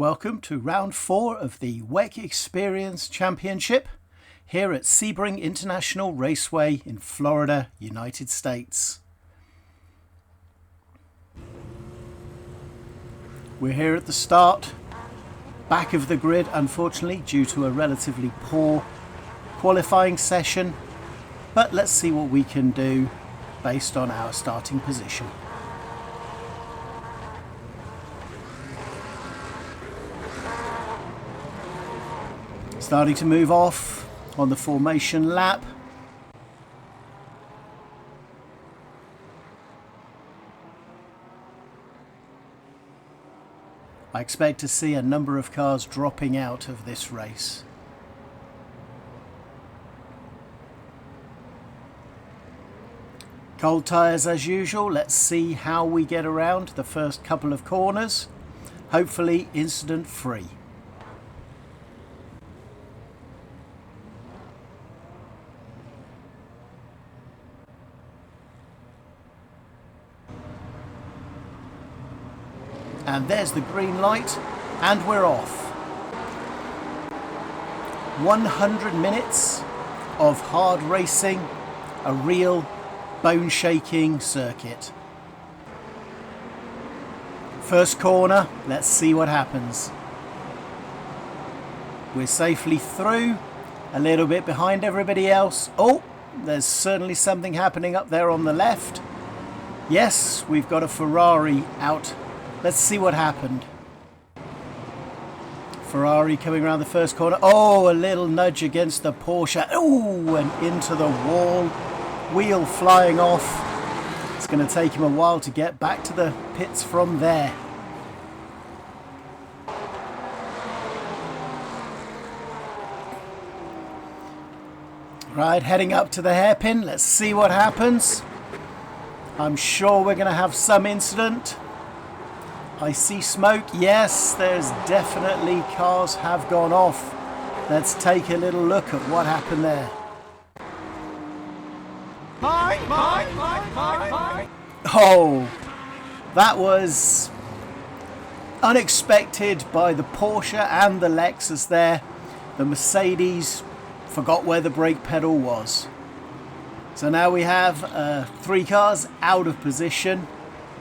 Welcome to round 4 of the WEC-Xperience Championship here at Sebring International Raceway in Florida, United States. We're here at the start, back of the grid unfortunately due to a relatively poor qualifying session, but let's see what we can do based on our starting position. Starting to move off on the formation lap. I expect to see a number of cars dropping out of this race. Cold tyres as usual. Let's see how we get around the first couple of corners. Hopefully incident free. And there's the green light, and we're off. 100 minutes of hard racing, a real bone-shaking circuit. First corner, let's see what happens. We're safely through, a little bit behind everybody else. Oh, there's certainly something happening up there on the left. Yes, we've got a Ferrari out. Let's see what happened. Ferrari coming around the first corner. Oh, a little nudge against the Porsche. Oh, and into the wall. Wheel flying off. It's going to take him a while to get back to the pits from there. Right, heading up to the hairpin. Let's see what happens. I'm sure we're going to have some incident. I see smoke. Yes, there's definitely cars have gone off. Let's take a little look at what happened there. Oh, that was unexpected by the Porsche and the Lexus there. The Mercedes forgot where the brake pedal was. So now we have 3 cars out of position.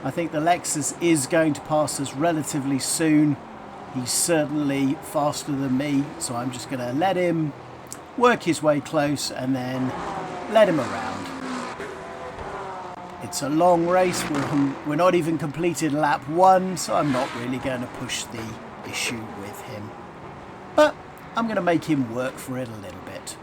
I think the Lexus is going to pass us relatively soon. He's certainly faster than me, so I'm just going to let him work his way close and then let him around. It's a long race. We're not even completed lap 1, so I'm not really going to push the issue with him. But I'm going to make him work for it a little bit.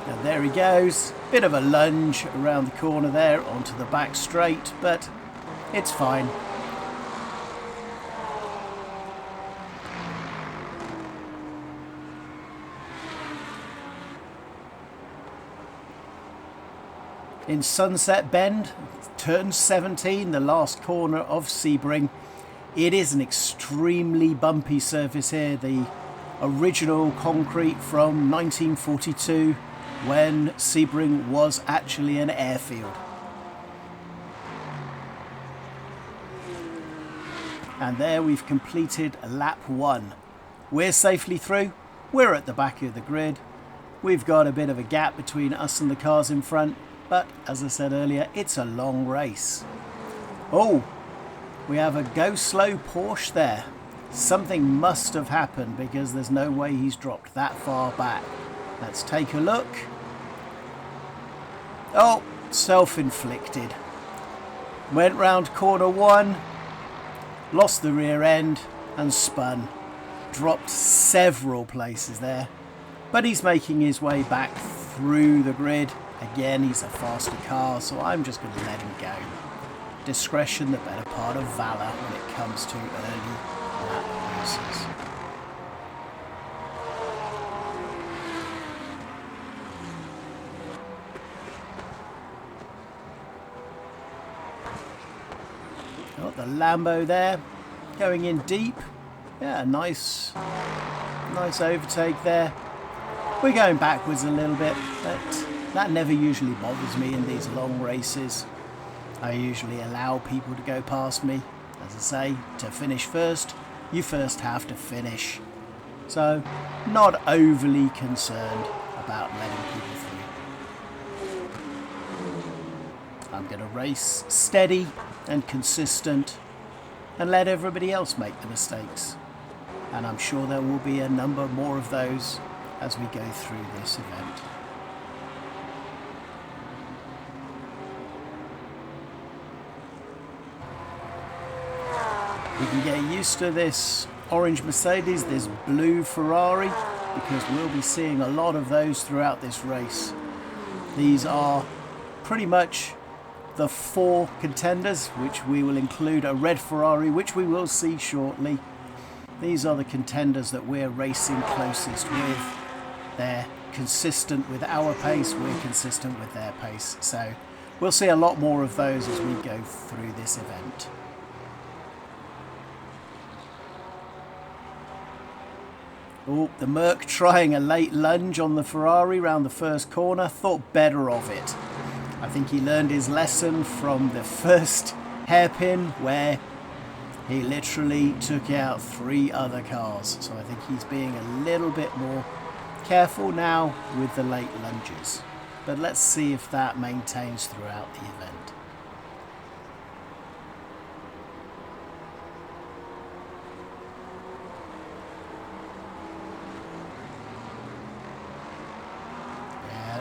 And there he goes, bit of a lunge around the corner there onto the back straight, but it's fine. In Sunset Bend, turn 17, the last corner of Sebring, it is an extremely bumpy surface here, the original concrete from 1942. When Sebring was actually an airfield. And there we've completed lap 1. We're safely through. We're at the back of the grid. We've got a bit of a gap between us and the cars in front, but as I said earlier, it's a long race. Oh, we have a go slow Porsche there. Something must have happened because there's no way he's dropped that far back. Let's take a look. Oh, self-inflicted. Went round corner 1, lost the rear end and spun. Dropped several places there. But he's making his way back through the grid. Again, he's a faster car, so I'm just going to let him go. Discretion, the better part of valor when it comes to early lap races. Got the Lambo there, going in deep. Yeah, nice overtake there. We're going backwards a little bit, but that never usually bothers me in these long races. I usually allow people to go past me. As I say, to finish first, you first have to finish. So, not overly concerned about letting people through. I'm going to race steady and consistent and let everybody else make the mistakes. And I'm sure there will be a number more of those as we go through this event. We can get used to this orange Mercedes, this blue Ferrari, because we'll be seeing a lot of those throughout this race. These are pretty much the 4 contenders, which we will include a red Ferrari, which we will see shortly. These are the contenders that we're racing closest with. They're consistent with our pace, we're consistent with their pace. So we'll see a lot more of those as we go through this event. Oh, the Merc trying a late lunge on the Ferrari round the first corner, thought better of it. I think he learned his lesson from the first hairpin where he literally took out 3 other cars. So I think he's being a little bit more careful now with the late lunges. But let's see if that maintains throughout the event.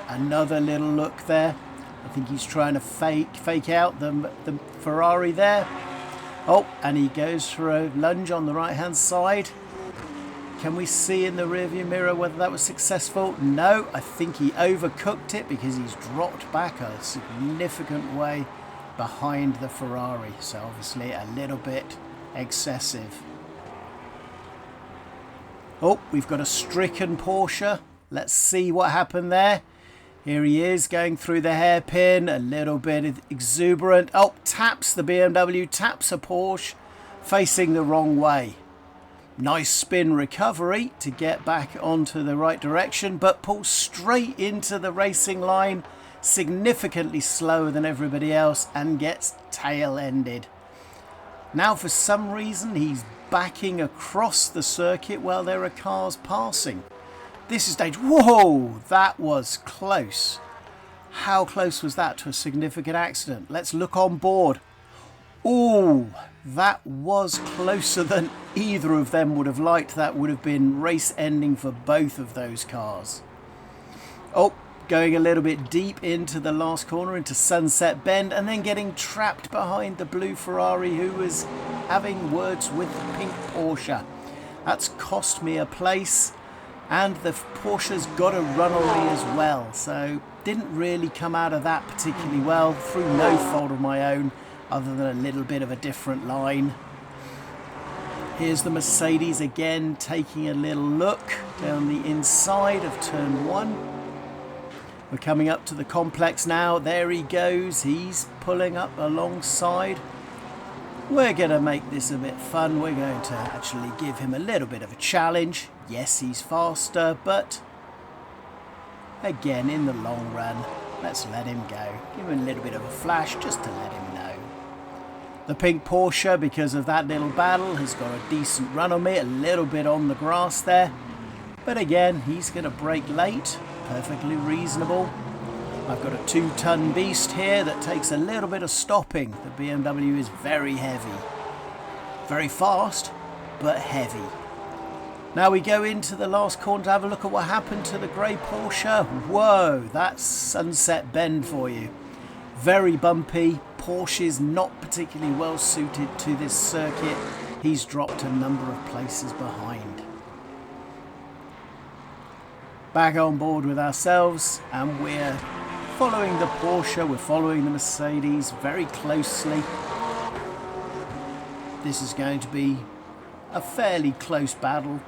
Another little look there. I think he's trying to fake out the Ferrari there. Oh, and he goes for a lunge on the right hand side. Can we see in the rearview mirror whether that was successful? No, I think he overcooked it because he's dropped back a significant way behind the Ferrari. So obviously a little bit excessive. Oh, we've got a stricken Porsche. Let's see what happened there. Here he is going through the hairpin, a little bit exuberant. Oh, taps the BMW, taps a Porsche, facing the wrong way. Nice spin recovery to get back onto the right direction, but pulls straight into the racing line, significantly slower than everybody else, and gets tail-ended. Now, for some reason, he's backing across the circuit while there are cars passing. This is stage. Whoa, that was close. How close was that to a significant accident? Let's look on board. Oh, that was closer than either of them would have liked. That would have been race ending for both of those cars. Oh, going a little bit deep into the last corner, into Sunset Bend, and then getting trapped behind the blue Ferrari, who was having words with the pink Porsche. That's cost me a place. And the Porsche's got a run on me as well, so didn't really come out of that particularly well, through no fault of my own, other than a little bit of a different line. Here's the Mercedes again, taking a little look down the inside of turn 1. We're coming up to the complex now. There he goes, he's pulling up alongside. We're going to make this a bit fun. We're going to actually give him a little bit of a challenge. Yes, he's faster, but again, in the long run, let's let him go. Give him a little bit of a flash just to let him know. The pink Porsche, because of that little battle, has got a decent run on me, a little bit on the grass there. But again, he's going to brake late, perfectly reasonable. I've got a 2-ton beast here that takes a little bit of stopping. The BMW is very heavy. Very fast, but heavy. Now we go into the last corner to have a look at what happened to the grey Porsche. Whoa, that's Sunset Bend for you. Very bumpy. Porsche's not particularly well suited to this circuit. He's dropped a number of places behind. Back on board with ourselves, and we're following the Porsche, we're following the Mercedes very closely. This is going to be a fairly close battle.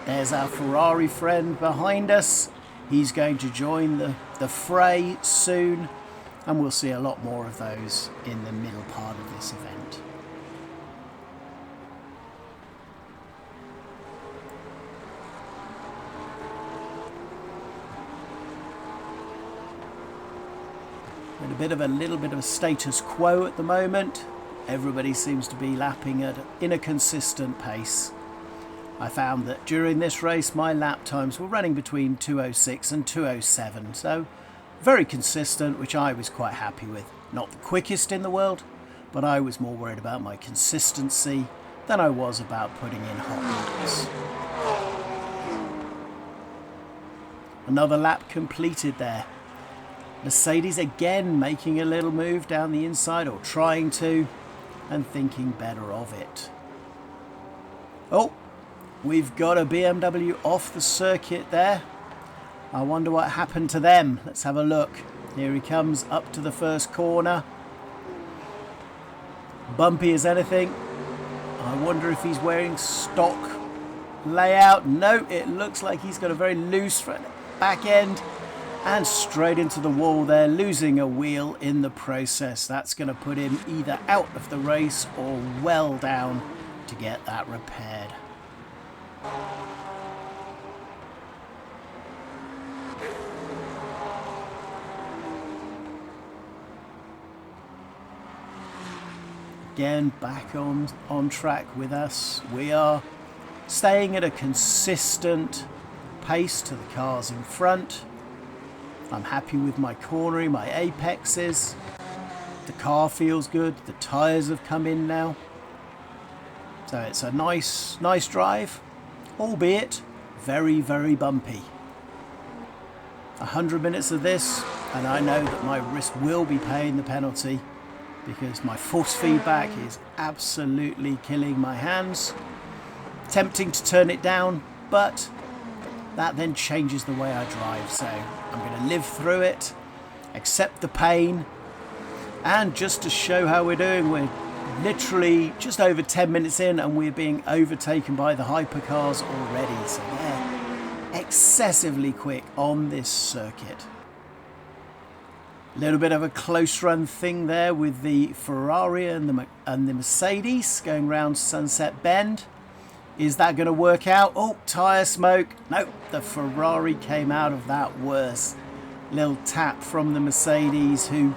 There's our Ferrari friend behind us. He's going to join the fray soon, and we'll see a lot more of those in the middle part of this event. a little bit of a status quo at the moment. Everybody seems to be lapping in a consistent pace. I found that during this race my lap times were running between 2:06 and 2:07, so very consistent, which I was quite happy with. Not the quickest in the world, but I was more worried about my consistency than I was about putting in hot laps. Another lap completed there. Mercedes again making a little move down the inside, or trying to, and thinking better of it. Oh, we've got a BMW off the circuit there. I wonder what happened to them. Let's have a look. Here he comes up to the first corner. Bumpy as anything. I wonder if he's wearing stock layout. No, it looks like he's got a very loose back end and straight into the wall there, losing a wheel in the process. That's going to put him either out of the race or well down to get that repaired. Again, back on track with us. We are staying at a consistent pace to the cars in front. I'm happy with my cornering, my apexes. The car feels good. The tyres have come in now. So it's a nice drive, albeit very, very bumpy. 100 minutes of this, and I know that my wrist will be paying the penalty, because my force feedback is absolutely killing my hands. Tempting to turn it down, but that then changes the way I drive. So I'm going to live through it, accept the pain, and just to show how we're doing, we're literally just over 10 minutes in and we're being overtaken by the hypercars already. So they're excessively quick on this circuit. A little bit of a close run thing there with the Ferrari and the Mercedes going round Sunset Bend. Is that going to work out? Oh, tyre smoke. Nope, the Ferrari came out of that worse. Little tap from the Mercedes, who,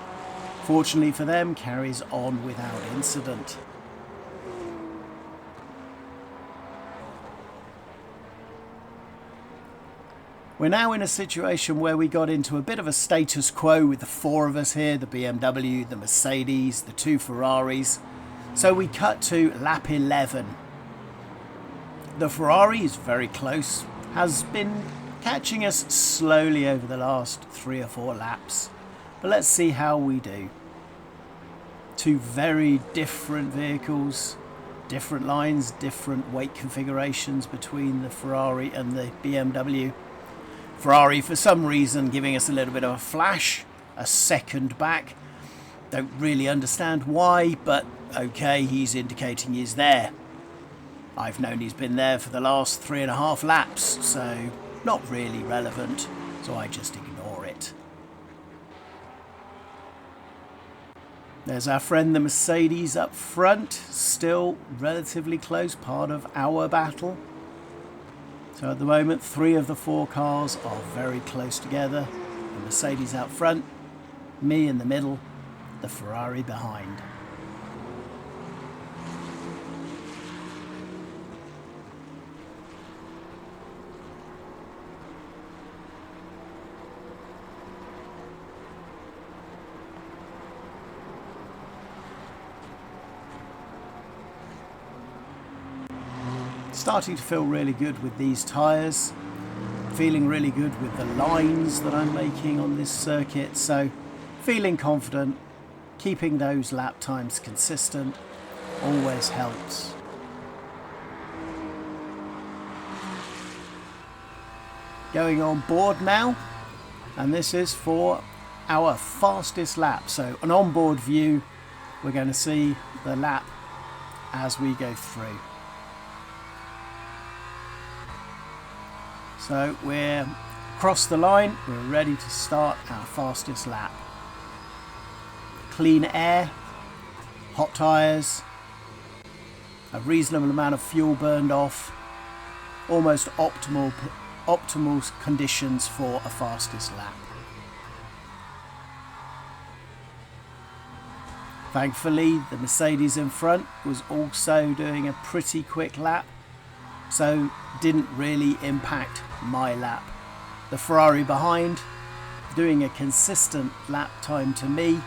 fortunately for them, carries on without incident. We're now in a situation where we got into a bit of a status quo with the four of us here, the BMW, the Mercedes, the two Ferraris. So we cut to lap 11. The Ferrari is very close, has been catching us slowly over the last 3 or 4 laps. But let's see how we do. Two very different vehicles, different lines, different weight configurations between the Ferrari and the BMW. Ferrari, for some reason, giving us a little bit of a flash, a second back. Don't really understand why, but okay, he's indicating he's there. I've known he's been there for the last 3.5 laps, so not really relevant, so I just ignore it. There's our friend the Mercedes up front, still relatively close, part of our battle. So at the moment, 3 of the 4 cars are very close together. The Mercedes out front, me in the middle, the Ferrari behind. Starting to feel really good with these tyres, feeling really good with the lines that I'm making on this circuit, so feeling confident, keeping those lap times consistent always helps. Going on board now, and this is for our fastest lap, so an onboard view. We're going to see the lap as we go through. So we're across the line, we're ready to start our fastest lap. Clean air, hot tyres, a reasonable amount of fuel burned off, almost optimal conditions for a fastest lap. Thankfully, the Mercedes in front was also doing a pretty quick lap, so didn't really impact my lap. The Ferrari behind doing a consistent lap time to me,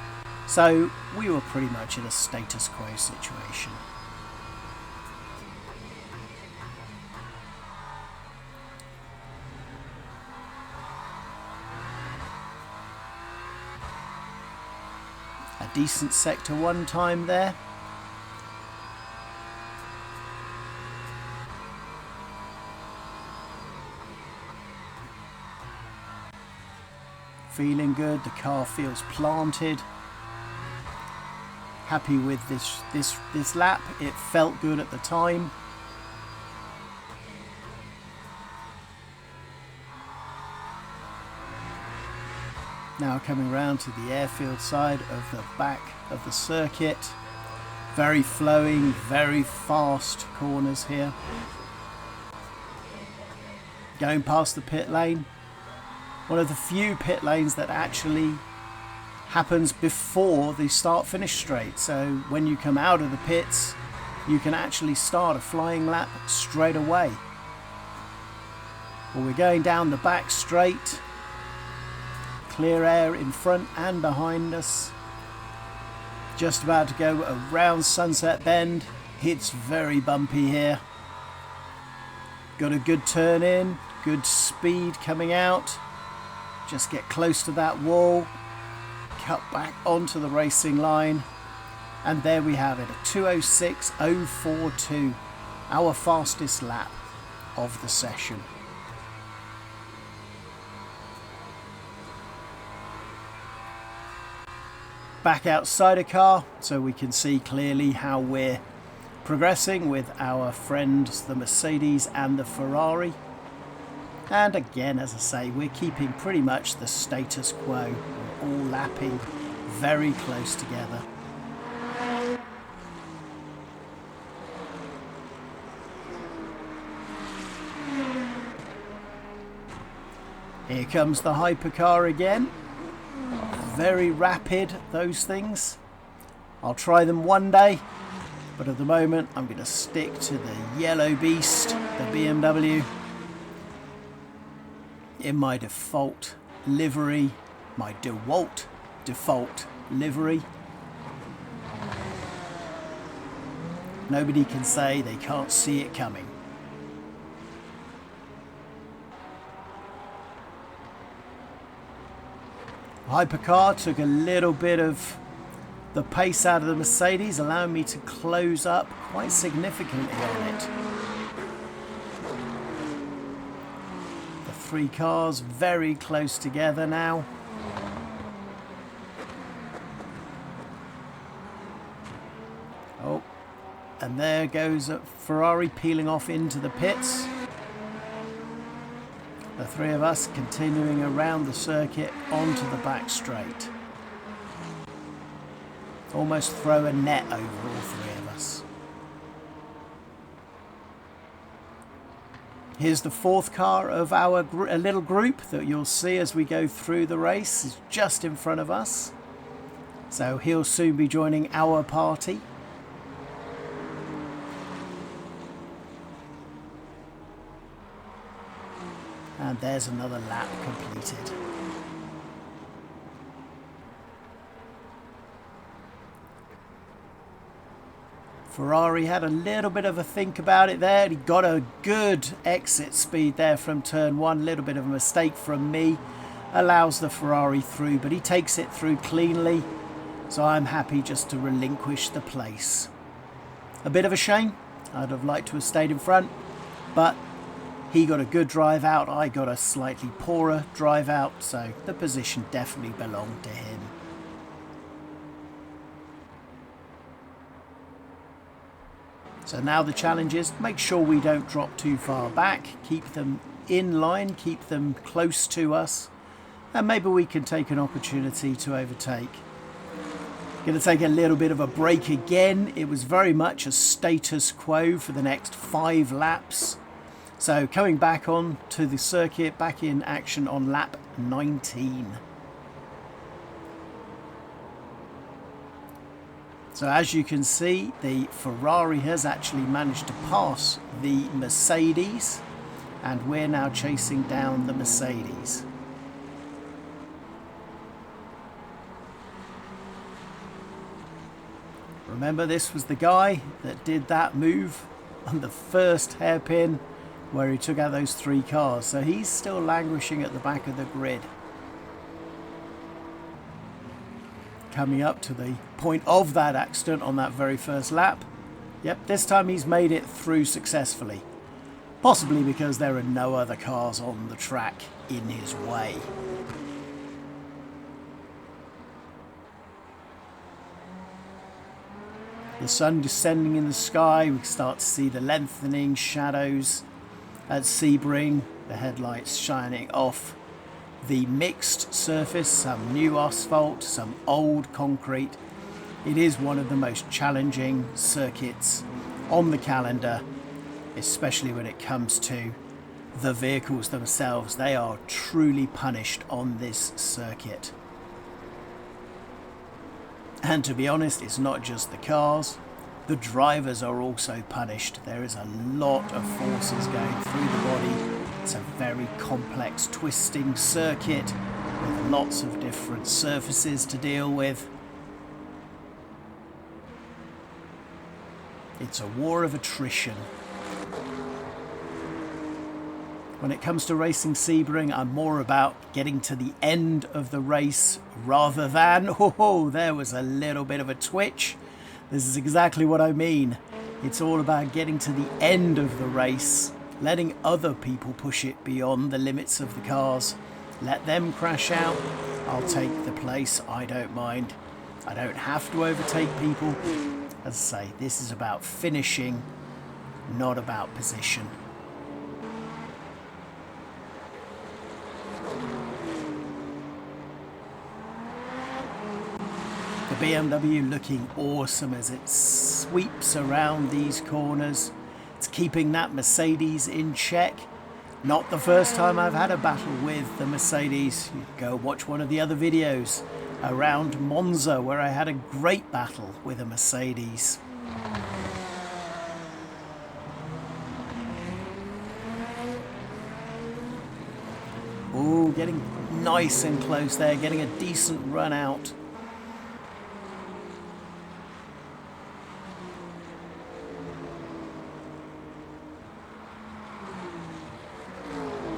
so we were pretty much in a status quo situation. A decent sector 1 time there. Feeling good, the car feels planted. Happy with this lap, it felt good at the time. Now coming round to the airfield side of the back of the circuit. Very flowing, very fast corners here. Going past the pit lane. One of the few pit lanes that actually happens before the start-finish straight. So when you come out of the pits, you can actually start a flying lap straight away. Well, we're going down the back straight. Clear air in front and behind us. Just about to go around Sunset Bend. It's very bumpy here. Got a good turn in, good speed coming out. Just get close to that wall, cut back onto the racing line, and there we have it, a 2:06.042, our fastest lap of the session. Back outside a car so we can see clearly how we're progressing with our friends the Mercedes and the Ferrari. And again, as I say, we're keeping pretty much the status quo. We're all lapping very close together. Here comes the Hypercar again. Very rapid, those things. I'll try them one day, but at the moment I'm going to stick to the yellow beast, the BMW. In my default livery, my DeWalt default livery. Nobody can say they can't see it coming. Hypercar took a little bit of the pace out of the Mercedes, allowing me to close up quite significantly on it. Three cars very close together now. Oh, and there goes a Ferrari peeling off into the pits. The three of us continuing around the circuit onto the back straight. Almost throw a net over all three of us. Here's the fourth car of our little group that you'll see as we go through the race. Is just in front of us. So he'll soon be joining our party. And there's another lap completed. Ferrari had a little bit of a think about it there. He got a good exit speed there from turn 1. A little bit of a mistake from me. Allows the Ferrari through, but he takes it through cleanly. So I'm happy just to relinquish the place. A bit of a shame. I'd have liked to have stayed in front, but he got a good drive out. I got a slightly poorer drive out, so the position definitely belonged to him. So now the challenge is make sure we don't drop too far back, keep them in line, keep them close to us, and maybe we can take an opportunity to overtake. Going to take a little bit of a break again. It was very much a status quo for the next 5 laps. So coming back on to the circuit, back in action on lap 19. So as you can see, the Ferrari has actually managed to pass the Mercedes, and we're now chasing down the Mercedes. Remember, this was the guy that did that move on the first hairpin where he took out those 3 cars, so he's still languishing at the back of the grid. Coming up to the point of that accident on that very first lap. Yep, this time he's made it through successfully. Possibly because there are no other cars on the track in his way. The sun descending in the sky, we start to see the lengthening shadows at Sebring, the headlights shining off the mixed surface, some new asphalt, some old concrete. It is one of the most challenging circuits on the calendar, especially when it comes to the vehicles themselves. They are truly punished on this circuit. And to be honest, it's not just the cars, the drivers are also punished. There is a lot of forces going through the body. It's a very complex twisting circuit with lots of different surfaces to deal with. It's a war of attrition. When it comes to racing Sebring, I'm more about getting to the end of the race rather than, oh, there was a little bit of a twitch. This is exactly what I mean. It's all about getting to the end of the race, letting other people push it beyond the limits of the cars. Let them crash out. I'll take the place. I don't mind. I don't have to overtake people. As I say, this is about finishing, not about position. The BMW looking awesome as it sweeps around these corners. It's keeping that Mercedes in check. Not the first time I've had a battle with the Mercedes. You go watch one of the other videos around Monza where I had a great battle with a Mercedes. Oh, getting nice and close there, getting a decent run out.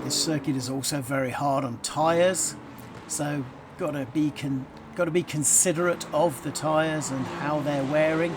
This circuit is also very hard on tyres, so got to be considerate of the tyres and how they're wearing.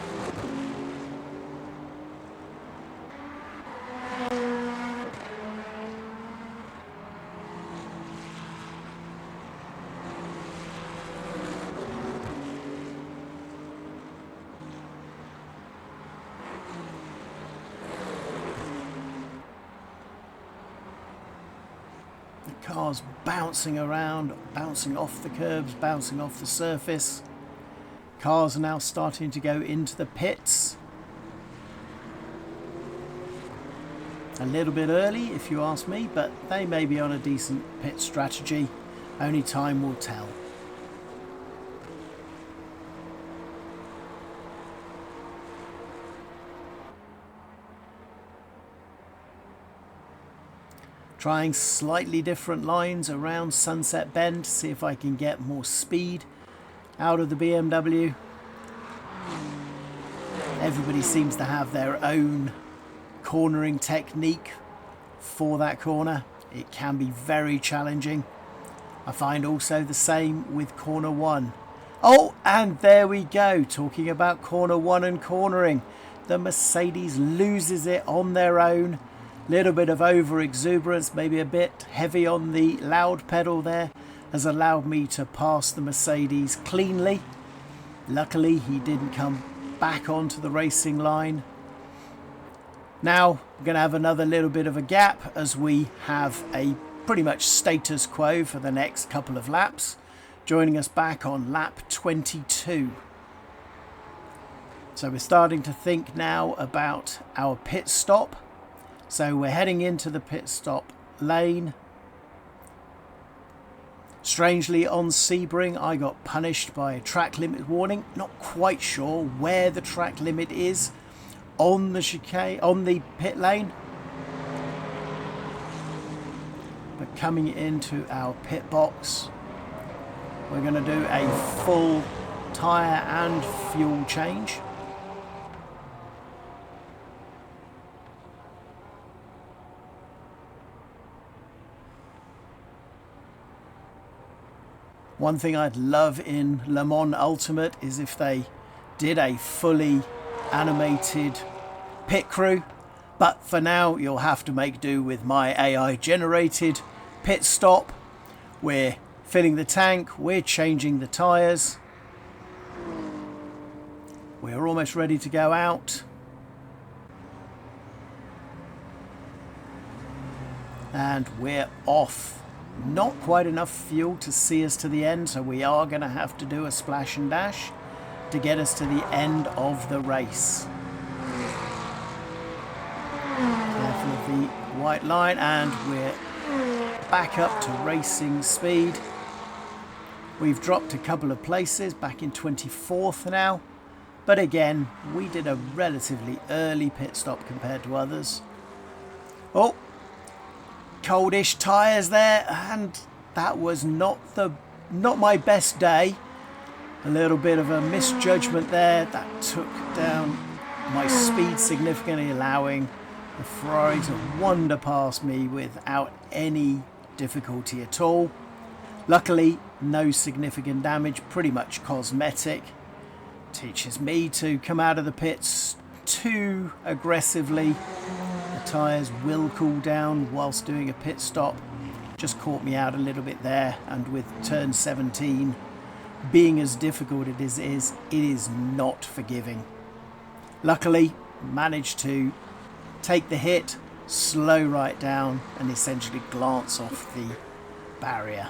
Cars bouncing around, bouncing off the curbs, bouncing off the surface. Cars are now starting to go into the pits. A little bit early if you ask me, but they may be on a decent pit strategy. Only time will tell. Trying slightly different lines around Sunset Bend to see if I can get more speed out of the BMW. Everybody seems to have their own cornering technique for that corner. It can be very challenging. I find also the same with corner 1. Oh, and there we go, talking about corner 1 and cornering. The Mercedes loses it on their own. Little bit of over exuberance, maybe a bit heavy on the loud pedal there, has allowed me to pass the Mercedes cleanly. Luckily he didn't come back onto the racing line. Now we're going to have another little bit of a gap as we have a pretty much status quo for the next couple of laps, joining us back on lap 22. So we're starting to think now about our pit stop. So we're heading into the pit stop lane. Strangely, on Sebring, I got punished by a track limit warning. Not quite sure where the track limit is on the chicane, on the pit lane. But coming into our pit box, we're going to do a full tyre and fuel change. One thing I'd love in Le Mans Ultimate is if they did a fully animated pit crew, but for now you'll have to make do with my AI generated pit stop. We're filling the tank, we're changing the tyres, we're almost ready to go out, and we're off. Not quite enough fuel to see us to the end, so we are going to have to do a splash and dash to get us to the end of the race. Careful of the white line, and we're back up to racing speed. We've dropped a couple of places, back in 24th now, but again we did a relatively early pit stop compared to others. Oh, coldish tyres there, and that was not my best day. A little bit of a misjudgment there that took down my speed significantly, allowing the Ferrari to wander past me without any difficulty at all. Luckily, no significant damage, pretty much cosmetic. Teaches me to come out of the pits too aggressively. The tyres will cool down whilst doing a pit stop. Just caught me out a little bit there, and with turn 17 being as difficult as it is not forgiving. Luckily, managed to take the hit, slow right down, and essentially glance off the barrier.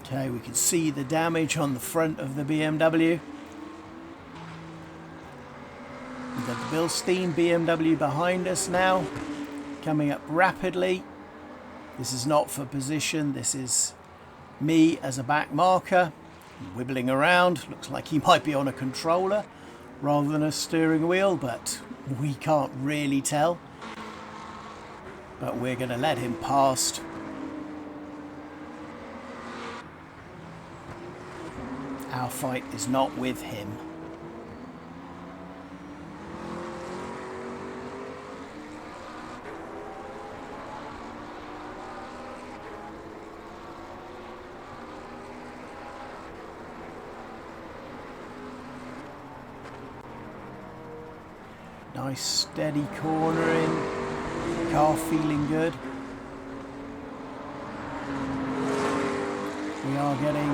Okay, we can see the damage on the front of the BMW. We've got the Bilstein BMW behind us now, coming up rapidly. This is not for position, this is me as a back marker, wibbling around. Looks like he might be on a controller rather than a steering wheel, but we can't really tell. But we're going to let him past. Our fight is not with him. Nice steady cornering, car feeling good. We are getting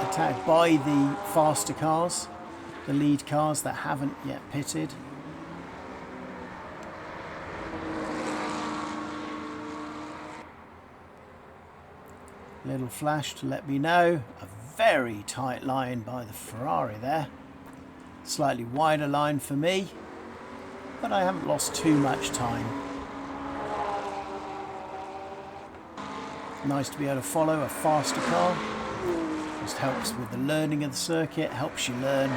attacked by the faster cars, the lead cars that haven't yet pitted. Little flash to let me know. A very tight line by the Ferrari there. Slightly wider line for me, but I haven't lost too much time. Nice to be able to follow a faster car. Just helps with the learning of the circuit, helps you learn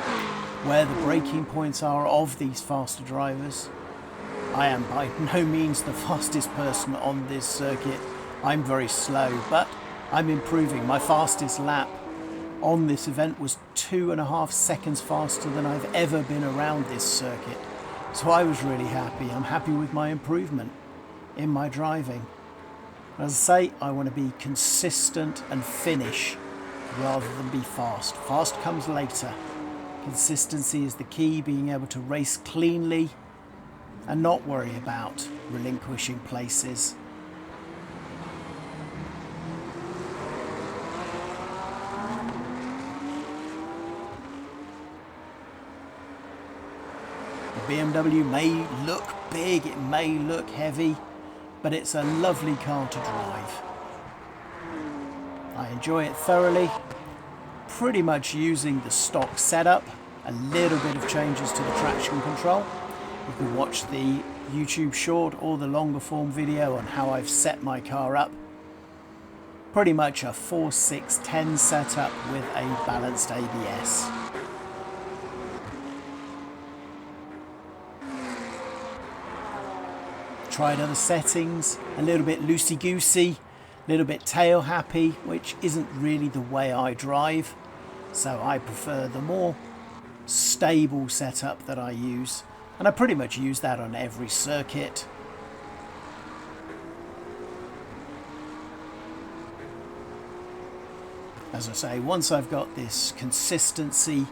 where the braking points are of these faster drivers. I am by no means the fastest person on this circuit. I'm very slow, but I'm improving. My fastest lap on this event was 2.5 seconds faster than I've ever been around this circuit. So I was really happy. I'm happy with my improvement in my driving. As I say, I want to be consistent and finish rather than be fast. Fast comes later. Consistency is the key, being able to race cleanly and not worry about relinquishing places. The BMW may look big, it may look heavy, but it's a lovely car to drive. I enjoy it thoroughly, pretty much using the stock setup. a little bit of changes to the traction control. You can watch the YouTube short or the longer form video on how I've set my car up. Pretty much a 4-6-10 setup with a balanced ABS. Tried other settings, a little bit loosey-goosey, a little bit tail happy, which isn't really the way I drive. So I prefer the more stable setup that I use. And I pretty much use that on every circuit. As I say, once I've got this consistency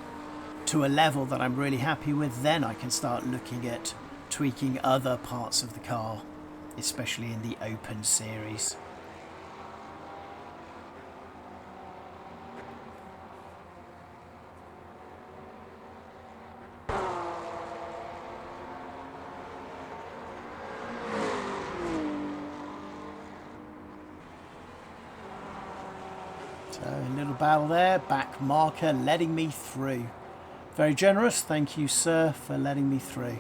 to a level that I'm really happy with, then I can start looking at tweaking other parts of the car, especially in the open series. So a little battle there, back marker letting me through. Very generous, thank you sir for letting me through.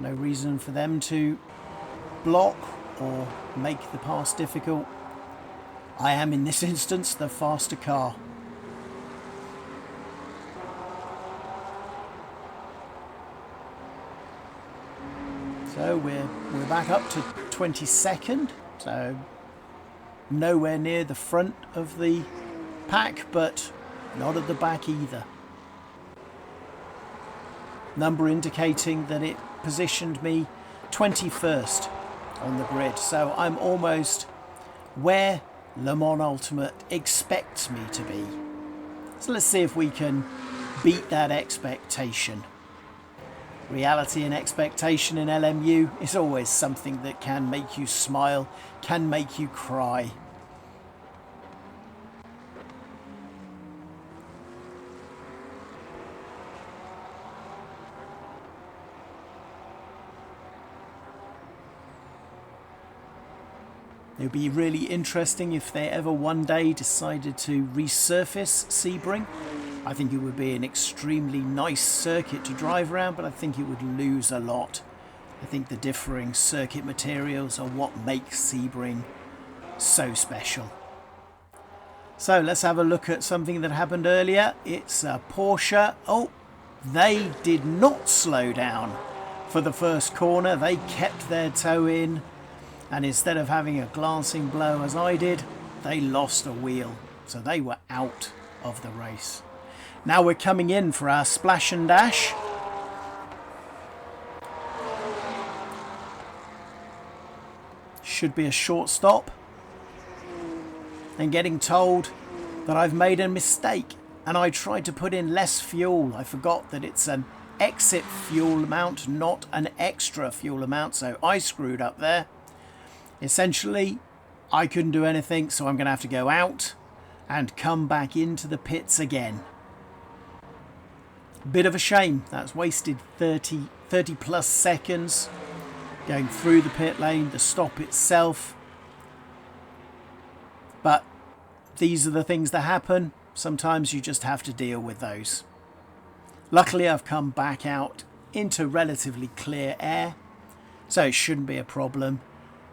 No reason for them to block or make the pass difficult. I am in this instance the faster car. So we're back up to 22nd, so nowhere near the front of the pack, but not at the back either. Number indicating that it positioned me 21st on the grid, so I'm almost where Le Mans Ultimate expects me to be. So let's see if we can beat that expectation. Reality and expectation in LMU is always something that can make you smile, can make you cry. It would be really interesting if they ever one day decided to resurface Sebring. I think it would be an extremely nice circuit to drive around, but I think it would lose a lot. I think the differing circuit materials are what makes Sebring so special. So let's have a look at something that happened earlier. It's a Porsche. Oh, they did not slow down for the first corner. They kept their toe in. And instead of having a glancing blow as I did, they lost a wheel. So they were out of the race. Now we're coming in for our splash and dash. Should be a short stop. And getting told that I've made a mistake. And I tried to put in less fuel. I forgot that it's an exit fuel amount, not an extra fuel amount. So I screwed up there. Essentially, I couldn't do anything, so I'm going to have to go out and come back into the pits again. Bit of a shame. That's wasted 30 plus seconds going through the pit lane, the stop itself. But these are the things that happen. Sometimes you just have to deal with those. Luckily, I've come back out into relatively clear air, so it shouldn't be a problem.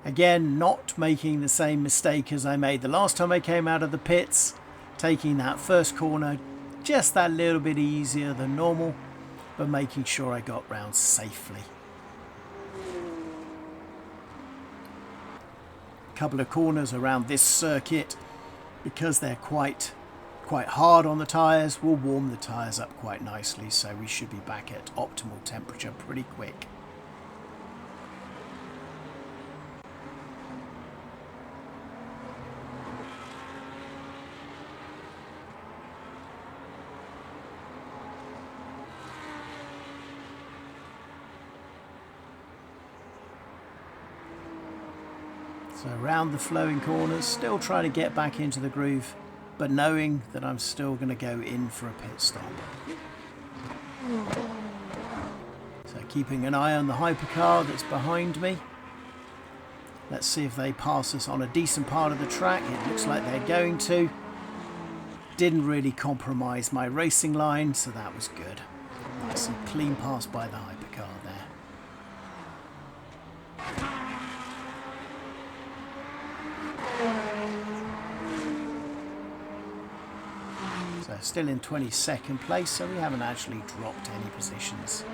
Again, not making the same mistake as I made the last time I came out of the pits, taking that first corner just that little bit easier than normal, but making sure I got round safely. A couple of corners around this circuit, because they're quite hard on the tyres, will warm the tyres up quite nicely, so we should be back at optimal temperature pretty quick. So around the flowing corners, still trying to get back into the groove, but knowing that I'm still going to go in for a pit stop. So keeping an eye on the hypercar that's behind me. Let's see if they pass us on a decent part of the track. It looks like they're going to. Didn't really compromise my racing line, so that was good. Nice and clean pass by the hypercar there. So still in 22nd place, so we haven't actually dropped any positions.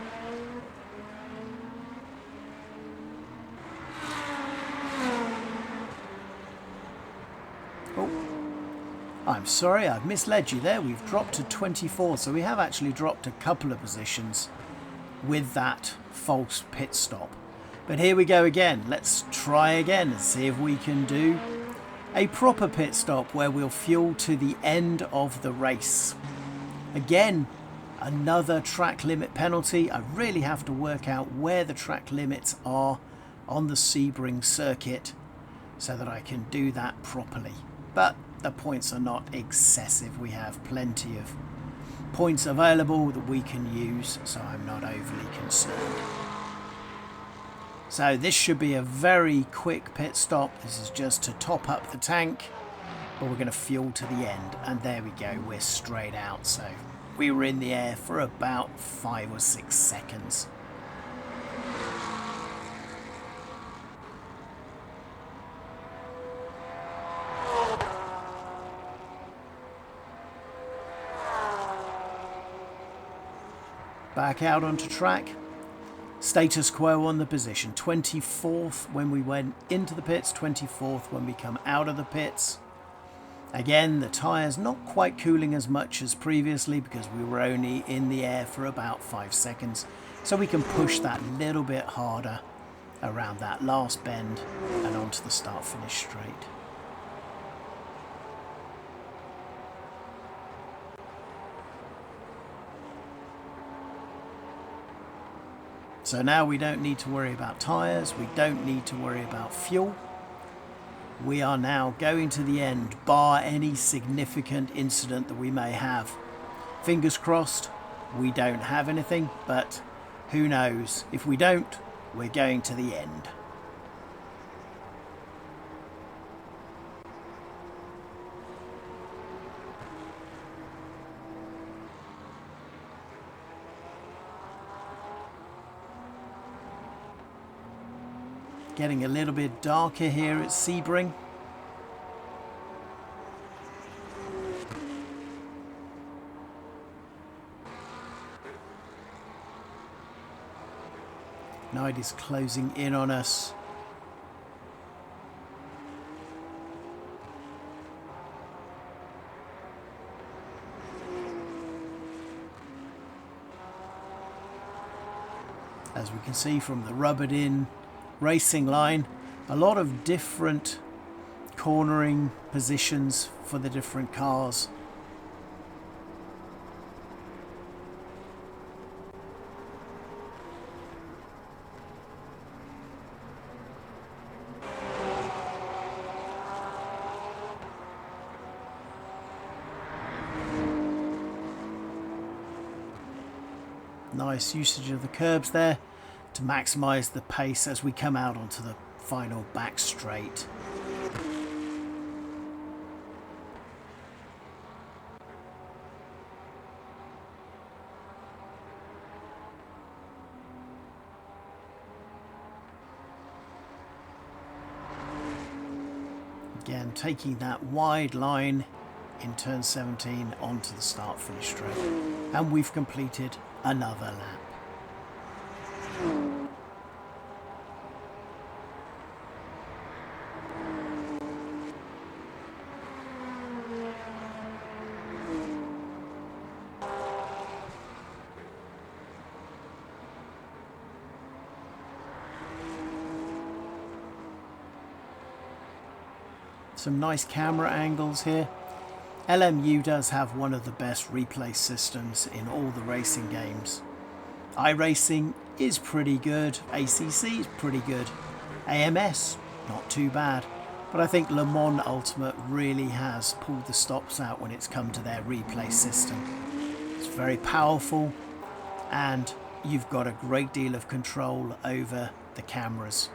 Oh, I'm sorry, I've misled you there. We've dropped to 24, so we have actually dropped a couple of positions with that false pit stop. But here we go again. Let's try again and see if we can do a proper pit stop where we'll fuel to the end of the race. Again, another track limit penalty. I really have to work out where the track limits are on the Sebring circuit so that I can do that properly. But the points are not excessive. We have plenty of points available that we can use, so I'm not overly concerned. So this should be a very quick pit stop. This is just to top up the tank, but we're going to fuel to the end, and there we go, we're straight out. So we were in the air for about 5 or 6 seconds. Back out onto track. Status quo on the position. 24th when we went into the pits, 24th when we come out of the pits. Again, the tyres not quite cooling as much as previously because we were only in the air for about 5 seconds. So we can push that little bit harder around that last bend and onto the start-finish straight. So now we don't need to worry about tyres, we don't need to worry about fuel. We are now going to the end, bar any significant incident that we may have. Fingers crossed, we don't have anything, but who knows? If we don't, we're going to the end. Getting a little bit darker here at Sebring. Night is closing in on us. As we can see from the rubbered in racing line, a lot of different cornering positions for the different cars. Nice usage of the curbs there to maximise the pace as we come out onto the final back straight. Again, taking that wide line in turn 17 onto the start finish straight, and we've completed another lap. Some nice camera angles here. LMU does have one of the best replay systems in all the racing games. iRacing is pretty good, ACC is pretty good, AMS not too bad, but I think Le Mans Ultimate really has pulled the stops out when it's come to their replay system. It's very powerful and you've got a great deal of control over the cameras.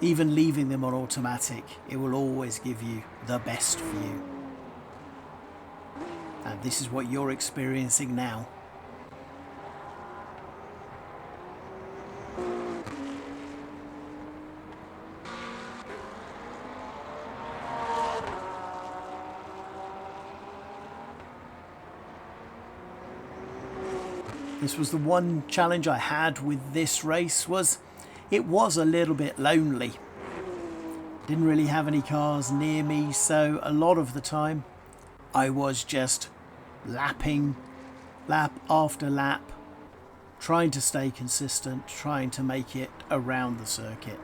Even leaving them on automatic, it will always give you the best view. And this is what you're experiencing now. This was the one challenge I had with this race, was it was a little bit lonely. Didn't really have any cars near me, so a lot of the time I was just lapping, lap after lap, trying to stay consistent, trying to make it around the circuit.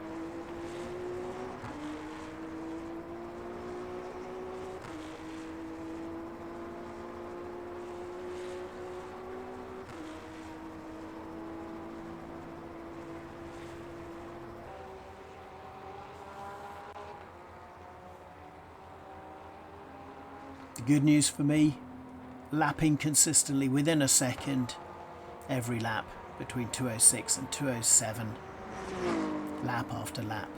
The good news for me, lapping consistently within a second every lap between 2:06 and 2:07, lap after lap.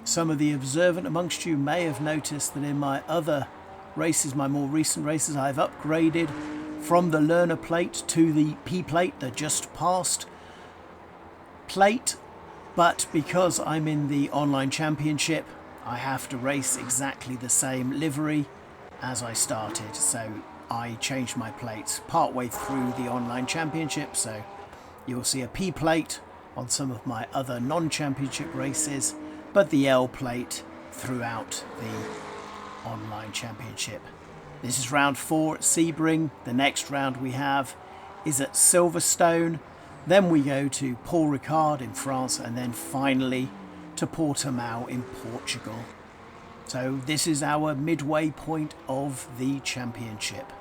Some of the observant amongst you may have noticed that in my other races, my more recent races, I've upgraded from the learner plate to the P plate, the just passed plate. But because I'm in the online championship, I have to race exactly the same livery as I started. So I changed my plates partway through the online championship. So you'll see a P plate on some of my other non-championship races, but the L plate throughout the online championship. This is round 4 at Sebring. The next round we have is at Silverstone. Then we go to Paul Ricard in France, and then finally to Portimao in Portugal. So this is our midway point of the championship.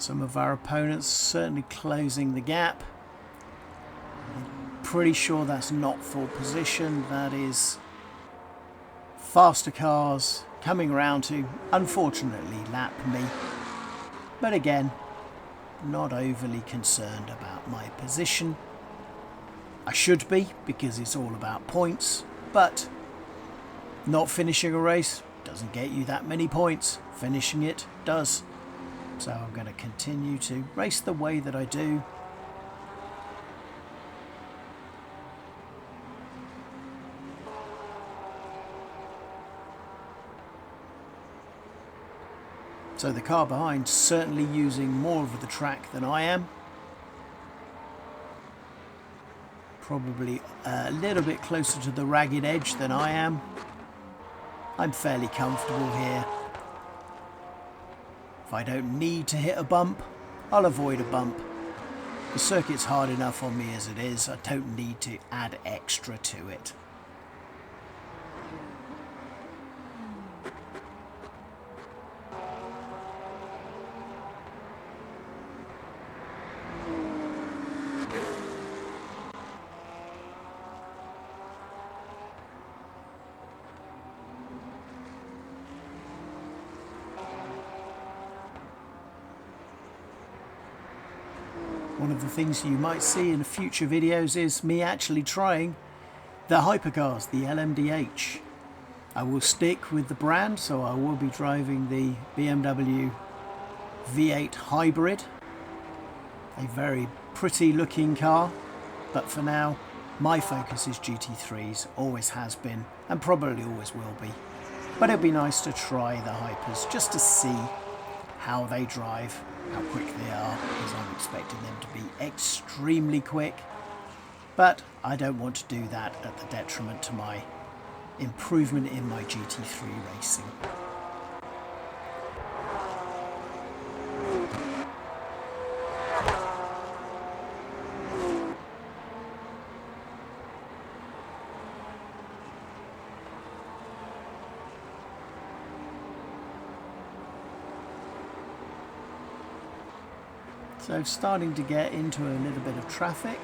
Some of our opponents certainly closing the gap. I'm pretty sure that's not full position. That is faster cars coming around to, unfortunately, lap me. But again, not overly concerned about my position. I should be, because it's all about points, but not finishing a race doesn't get you that many points. Finishing it does. So I'm going to continue to race the way that I do. So the car behind certainly using more of the track than I am. Probably a little bit closer to the ragged edge than I am. I'm fairly comfortable here. If I don't need to hit a bump, I'll avoid a bump. The circuit's hard enough on me as it is. I don't need to add extra to it. One of the things you might see in future videos is me actually trying the Hypercars, the LMDH. I will stick with the brand, so I will be driving the BMW V8 Hybrid. A very pretty looking car, but for now my focus is GT3s, always has been and probably always will be. But it'd be nice to try the Hypers just to see how they drive, how quick they are, because I'm expecting them to be extremely quick. But I don't want to do that at the detriment to my improvement in my GT3 racing. So starting to get into a little bit of traffic.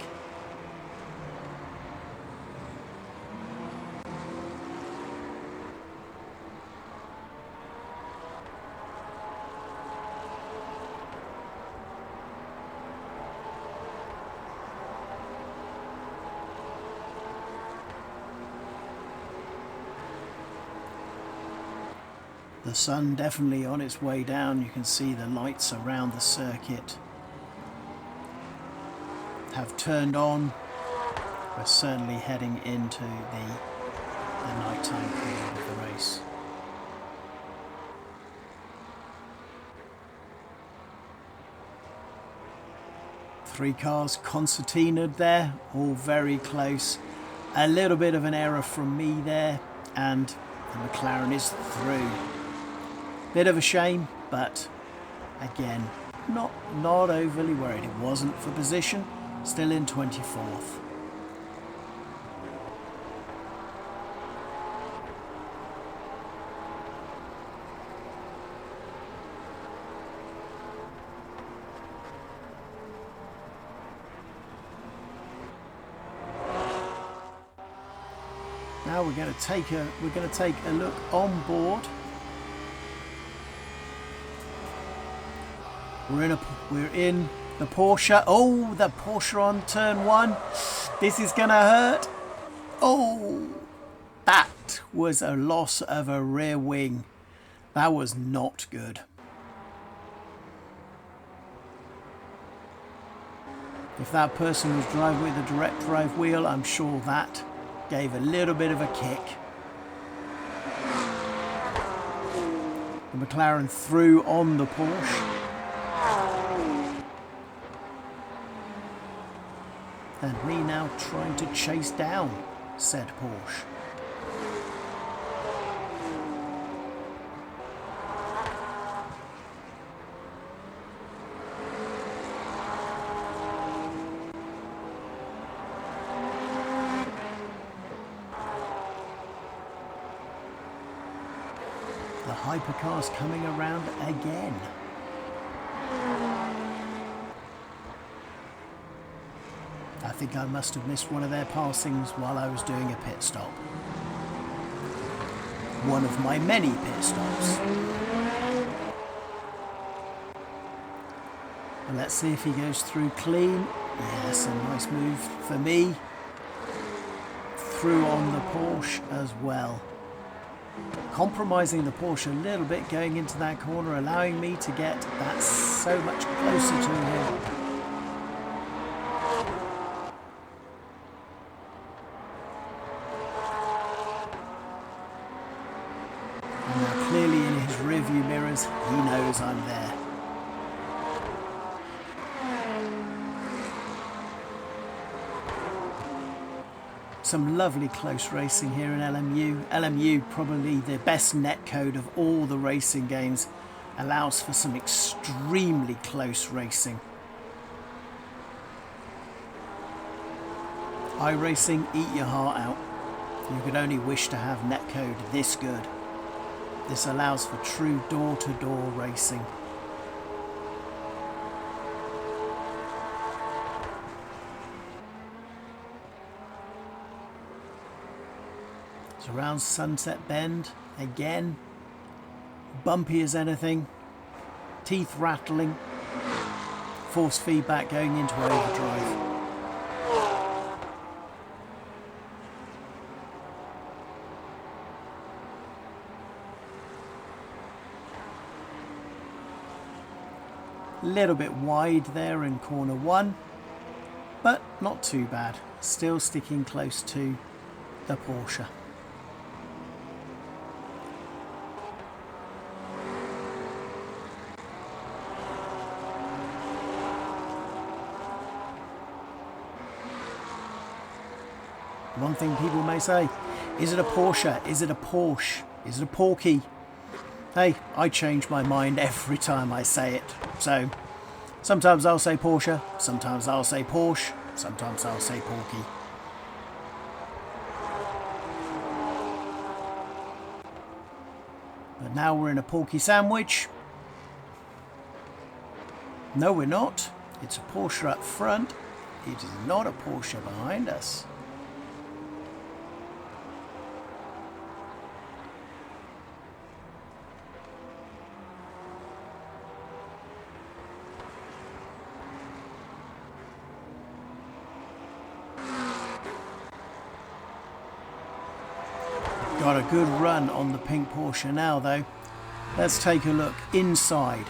The sun definitely on its way down. You can see the lights around the circuit have turned on. We're certainly heading into the nighttime period of the race. Three cars concertinaed there, all very close. A little bit of an error from me there, and the McLaren is through. Bit of a shame, but again, not overly worried. It wasn't for position. Still in 24th. Now we're going to take a look on board. We're in the Porsche. Oh, the Porsche on turn 1. This is going to hurt. Oh, that was a loss of a rear wing. That was not good. If that person was driving with a direct drive wheel, I'm sure that gave a little bit of a kick. The McLaren threw on the Porsche. And me now trying to chase down said Porsche. The Hypercars coming around again. I think I must have missed one of their passings while I was doing a pit stop. One of my many pit stops. And let's see if he goes through clean. Yes, a nice move for me. Through on the Porsche as well. Compromising the Porsche a little bit going into that corner, allowing me to get that so much closer to him. Clearly in his rearview mirrors, he knows I'm there. Some lovely close racing here in LMU. LMU, probably the best netcode of all the racing games, allows for some extremely close racing. iRacing, eat your heart out. You could only wish to have netcode this good. This allows for true door-to-door racing. It's around Sunset Bend again. Bumpy as anything. Teeth rattling. Force feedback going into overdrive. Little bit wide there in corner 1, but not too bad. Still sticking close to the Porsche. One thing people may say, is it a Porsche? Is it a Porsche? Is it a Porky? Hey, I change my mind every time I say it. So sometimes I'll say Porsche, sometimes I'll say Porsche, sometimes I'll say Porky. But now we're in a Porky sandwich. No, we're not. It's a Porsche up front. It is not a Porsche behind us. Got a good run on the pink Porsche now though. Let's take a look inside.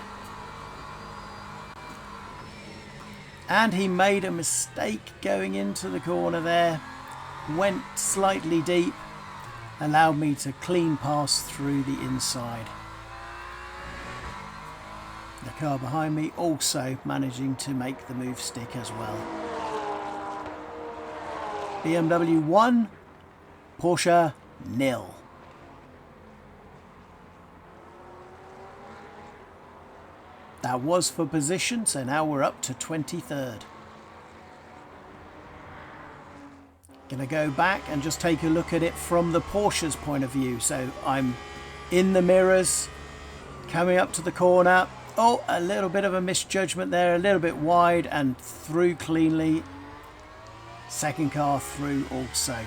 And he made a mistake going into the corner there. Went slightly deep. Allowed me to clean pass through the inside. The car behind me also managing to make the move stick as well. BMW 1, Porsche 0. That was for position, so now we're up to 23rd. Gonna go back and just take a look at it from the Porsche's point of view. So I'm in the mirrors, coming up to the corner. Oh, a little bit of a misjudgment there, a little bit wide, and through cleanly. Second car through also.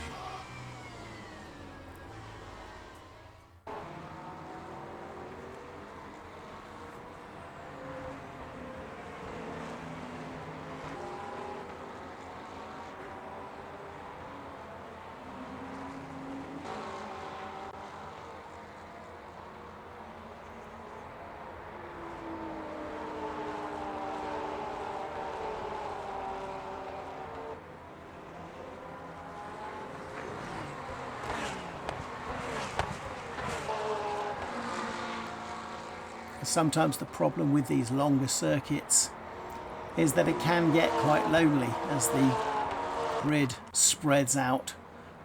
Sometimes the problem with these longer circuits is that it can get quite lonely as the grid spreads out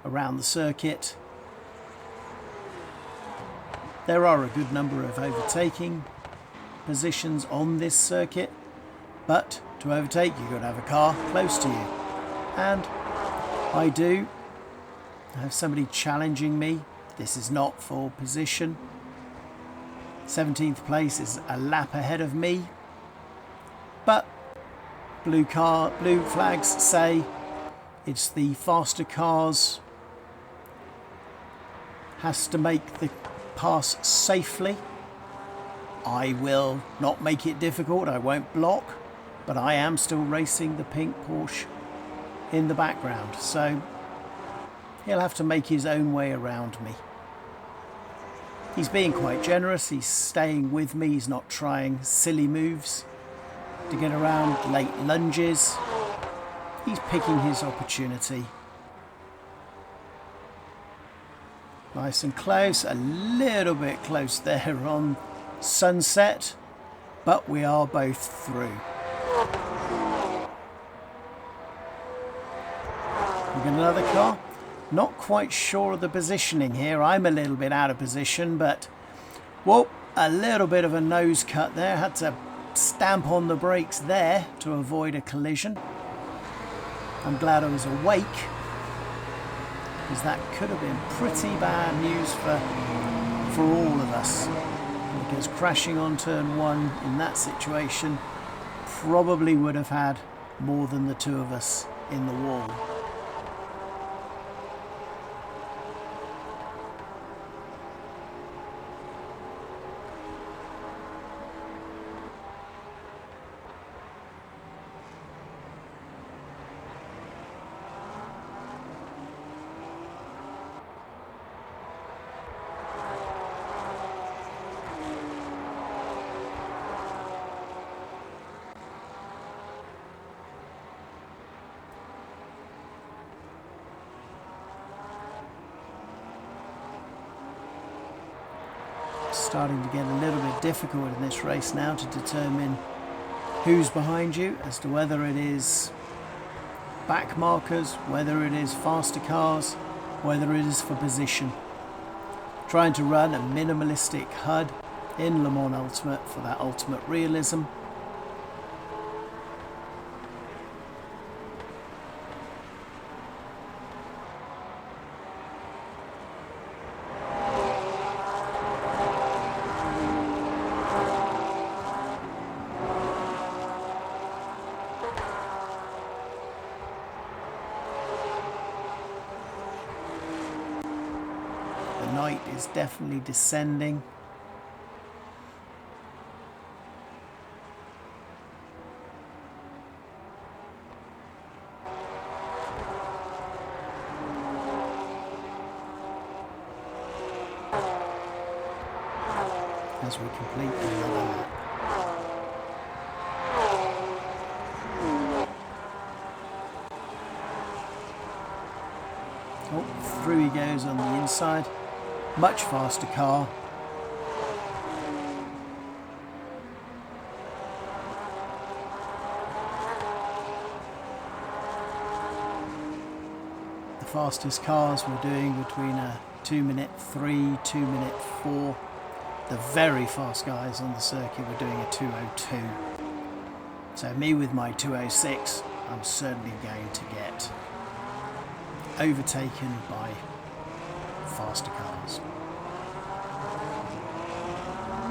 around the circuit. There are a good number of overtaking positions on this circuit, but to overtake you've got to have a car close to you. And I do. I have somebody challenging me. This is not for position. 17th place is a lap ahead of me, but blue flags say it's the faster cars has to make the pass safely. I will not make it difficult, I won't block, but I am still racing the pink Porsche in the background, so he'll have to make his own way around me. He's being quite generous, he's staying with me, he's not trying silly moves to get around late lunges. He's picking his opportunity. Nice and close, a little bit close there on sunset, but we are both through. We've got another car. Not quite sure of the positioning here. I'm a little bit out of position, but whoa, a little bit of a nose cut there. Had to stamp on the brakes there to avoid a collision. I'm glad I was awake, because that could have been pretty bad news for all of us. Because crashing on turn 1 in that situation probably would have had more than the two of us in the wall. Starting to get a little bit difficult in this race now to determine who's behind you, as to whether it is back markers, whether it is faster cars, whether it is for position. Trying to run a minimalistic HUD in Le Mans Ultimate for that ultimate realism. Night is definitely descending. As we complete another lap. Oh, through he goes on the inside. Much faster car. The fastest cars were doing between a 2:03, 2:04. The very fast guys on the circuit were doing a 2:02. So me with my 2:06, I'm certainly going to get overtaken by faster cars.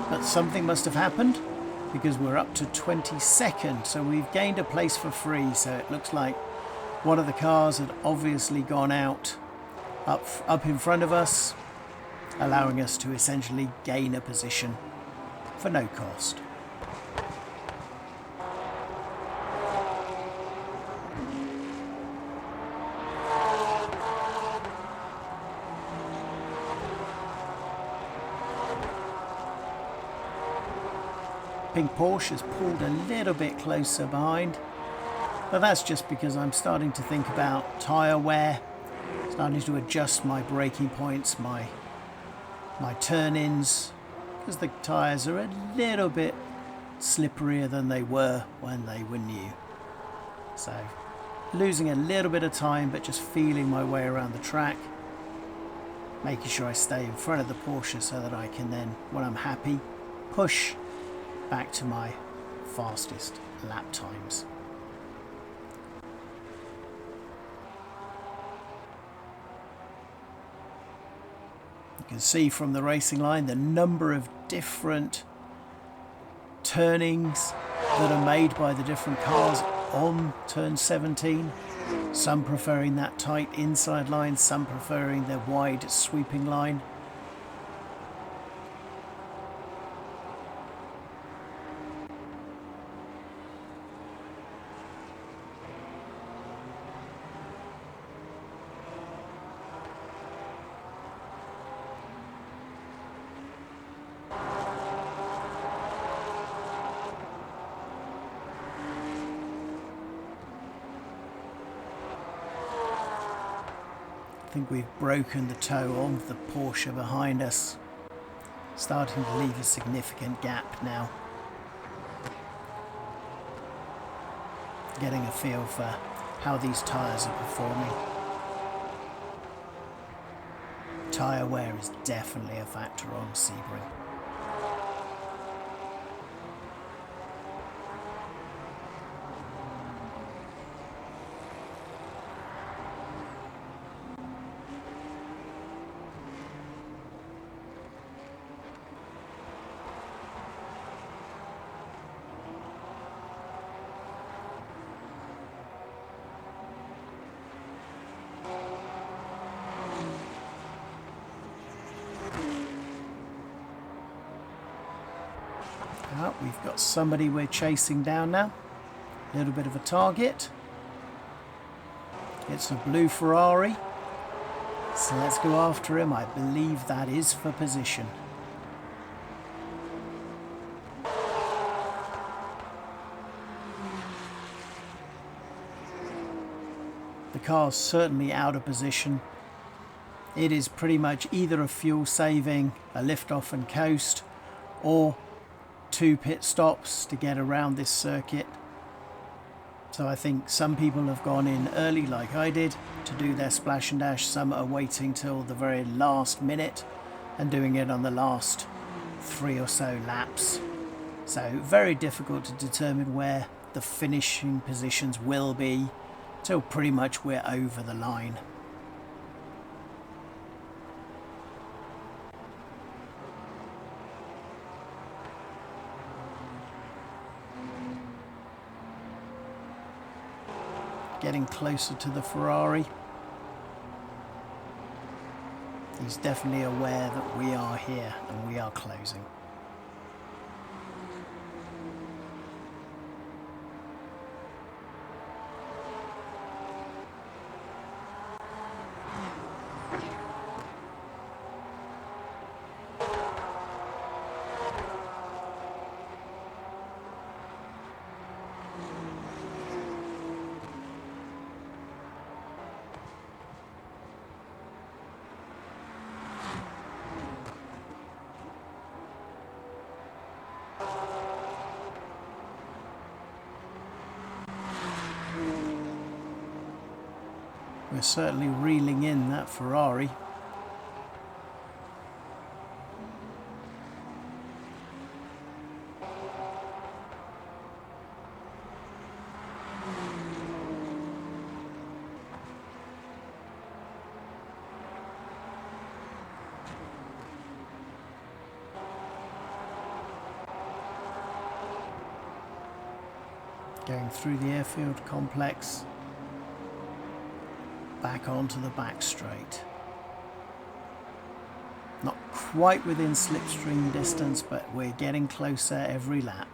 But something must have happened, because we're up to 22nd, so we've gained a place for free. So it looks like one of the cars had obviously gone out up in front of us, allowing us to essentially gain a position for no cost. Pink Porsche has pulled a little bit closer behind, but that's just because I'm starting to think about tyre wear, starting to adjust my braking points, my turn-ins, because the tyres are a little bit slipperier than they were when they were new. So losing a little bit of time, but just feeling my way around the track, making sure I stay in front of the Porsche so that I can then, when I'm happy, push back to my fastest lap times. You can see from the racing line the number of different turnings that are made by the different cars on turn 17. Some preferring that tight inside line, some preferring the wide sweeping line. I think we've broken the toe of the Porsche behind us, starting to leave a significant gap now. Getting a feel for how these tyres are performing. Tyre wear is definitely a factor on Sebring. Oh, we've got somebody we're chasing down now. A little bit of a target. It's a blue Ferrari. So let's go after him. I believe that is for position. The car's certainly out of position. It is pretty much either a fuel saving, a lift off and coast, or 2 pit stops to get around this circuit. So I think some people have gone in early like I did to do their splash and dash. Some are waiting till the very last minute and doing it on the last 3 or so laps. So very difficult to determine where the finishing positions will be till pretty much we're over the line. Getting closer to the Ferrari. He's definitely aware that we are here and we are closing. We're certainly reeling in that Ferrari. Going through the airfield complex. Back onto the back straight. Not quite within slipstream distance, but we're getting closer every lap.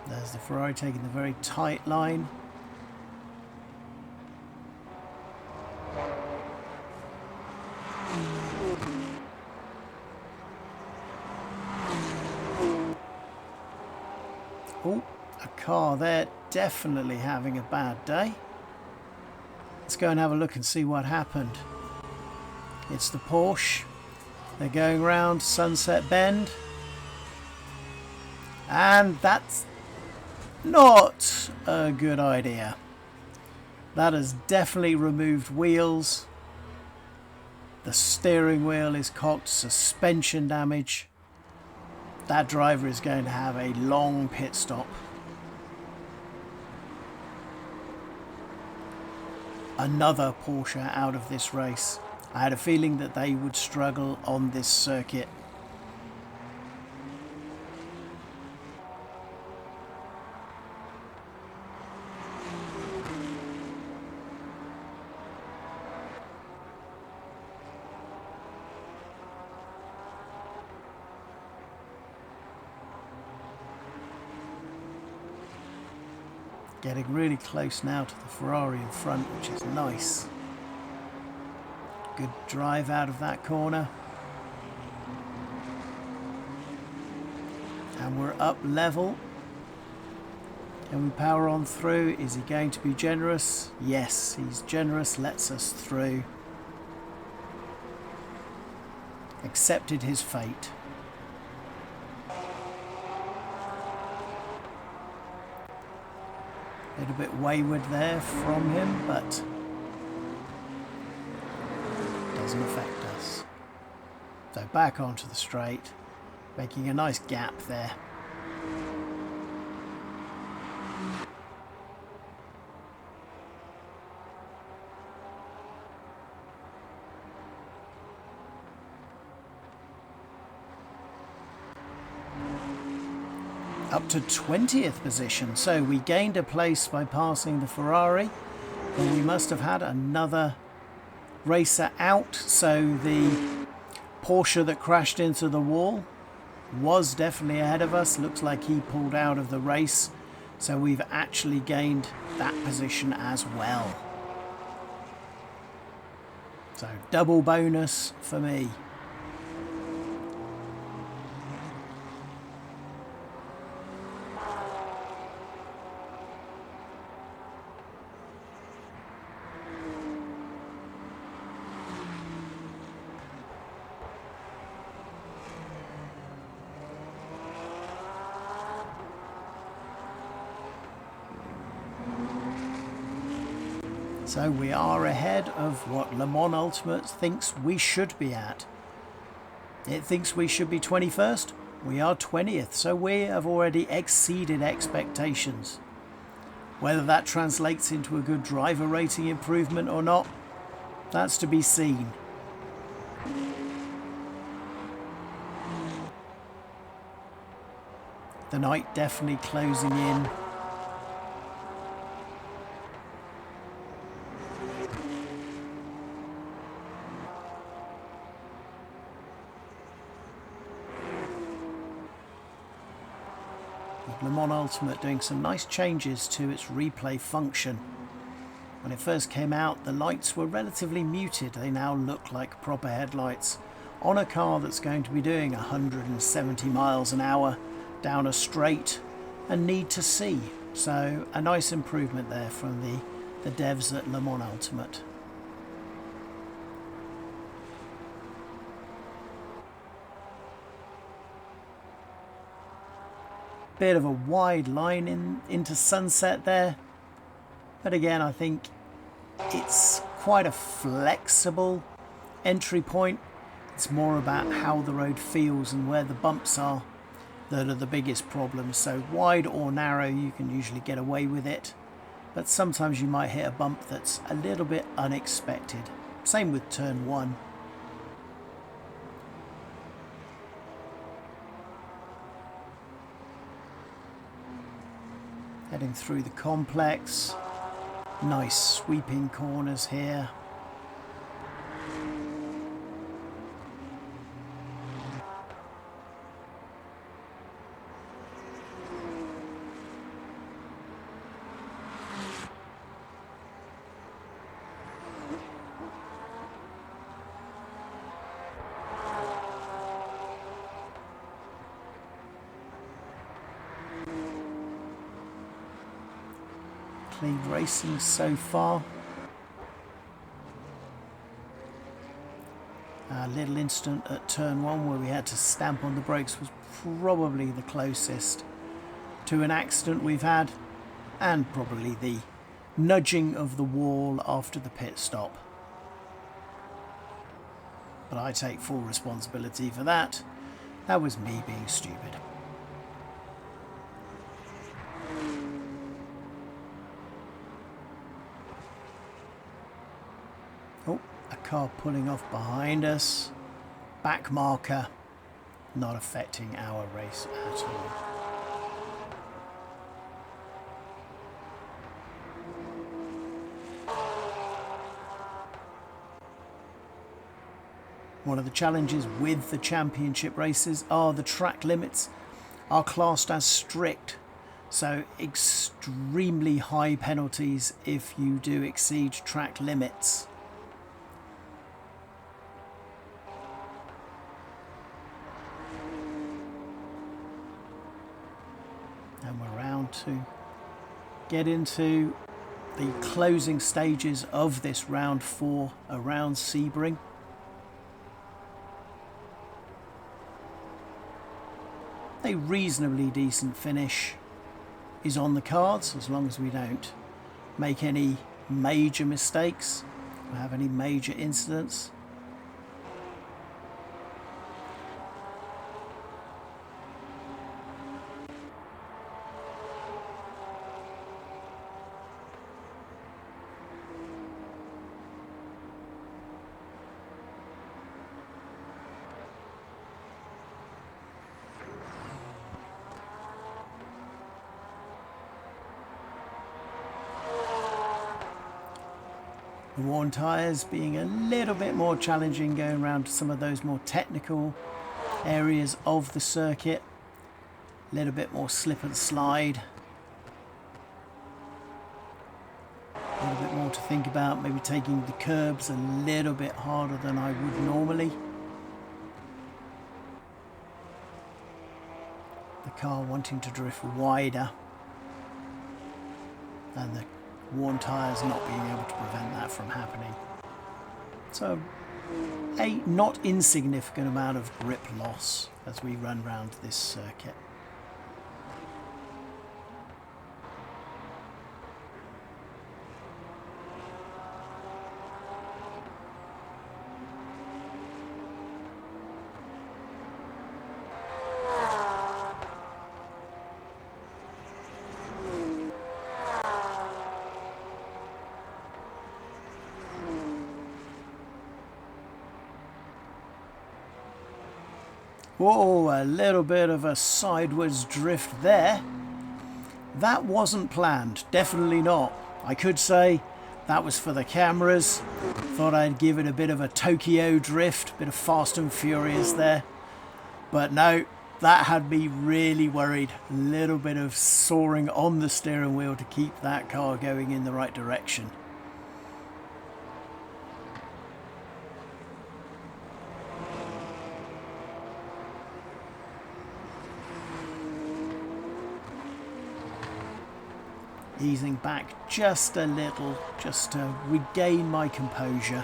There's the Ferrari taking the very tight line. Oh, a car there definitely having a bad day. Let's go and have a look and see what happened. It's the Porsche. They're going round Sunset Bend. And that's not a good idea. That has definitely removed wheels. The steering wheel is cocked, suspension damage. That driver is going to have a long pit stop. Another Porsche out of this race. I had a feeling that they would struggle on this circuit. Getting really close now to the Ferrari in front, which is nice. Good drive out of that corner. And we're up level. Can we power on through? Is he going to be generous? Yes, he's generous, lets us through. Accepted his fate. A little bit wayward there from him, but doesn't affect us. So back onto the straight, making a nice gap there. Up to 20th position, so we gained a place by passing the Ferrari, but we must have had another racer out, so the Porsche that crashed into the wall was definitely ahead of us. Looks like he pulled out of the race, so we've actually gained that position as well. So double bonus for me. So we are ahead of what Le Mans Ultimate thinks we should be at. It thinks we should be 21st. We are 20th, so we have already exceeded expectations. Whether that translates into a good driver rating improvement or not, that's to be seen. The night definitely closing in. Le Mans Ultimate doing some nice changes to its replay function. When it first came out, the lights were relatively muted. They now look like proper headlights on a car that's going to be doing 170 miles an hour down a straight and need to see. So a nice improvement there from the devs at Le Mans Ultimate. Bit of a wide line into sunset there, but again I think it's quite a flexible entry point. It's more about how the road feels and where the bumps are that are the biggest problems. So wide or narrow you can usually get away with it, but sometimes you might hit a bump that's a little bit unexpected. Same with turn 1. Heading through the complex. Nice sweeping corners here. Clean racing so far. A little incident at turn 1 where we had to stamp on the brakes was probably the closest to an accident we've had, and probably the nudging of the wall after the pit stop. But I take full responsibility for that. That was me being stupid. Oh, a car pulling off behind us. Back marker, not affecting our race at all. One of the challenges with the championship races are the track limits are classed as strict. So extremely high penalties if you do exceed track limits. And we're around to get into the closing stages of this round 4 around Sebring. A reasonably decent finish is on the cards, as long as we don't make any major mistakes or have any major incidents. The worn tyres being a little bit more challenging going around some of those more technical areas of the circuit. A little bit more slip and slide. A little bit more to think about, maybe taking the curbs a little bit harder than I would normally. The car wanting to drift wider, and the worn tyres not being able to prevent that from happening. So a not insignificant amount of grip loss as we run round this circuit. Whoa, a little bit of a sideways drift there. That wasn't planned, definitely not. I could say that was for the cameras. Thought I'd give it a bit of a Tokyo drift, a bit of Fast and Furious there. But no, that had me really worried. A little bit of soaring on the steering wheel to keep that car going in the right direction. Easing back just a little, just to regain my composure.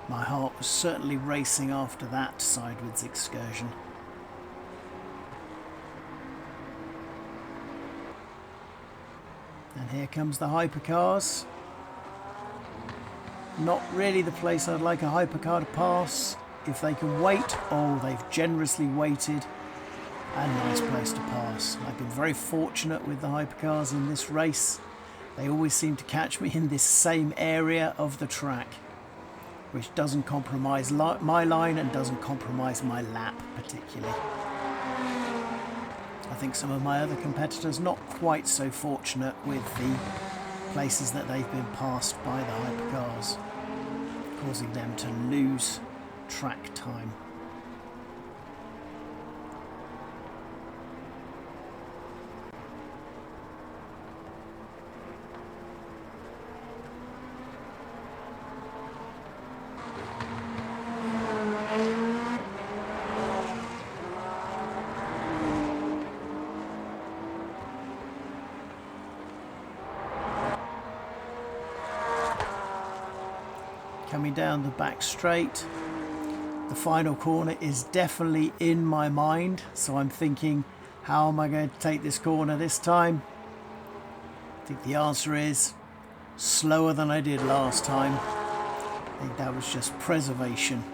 My heart was certainly racing after that sideways excursion. And here comes the Hypercars. Not really the place I'd like a Hypercar to pass. If they can wait, oh, they've generously waited. A nice place to pass. I've been very fortunate with the Hypercars in this race. They always seem to catch me in this same area of the track, which doesn't compromise my line and doesn't compromise my lap particularly. I think some of my other competitors not quite so fortunate with the places that they've been passed by the Hypercars, causing them to lose track time. Coming down the back straight, the final corner is definitely in my mind, so I'm thinking, how am I going to take this corner this time? I think the answer is slower than I did last time. I think that was just preservation.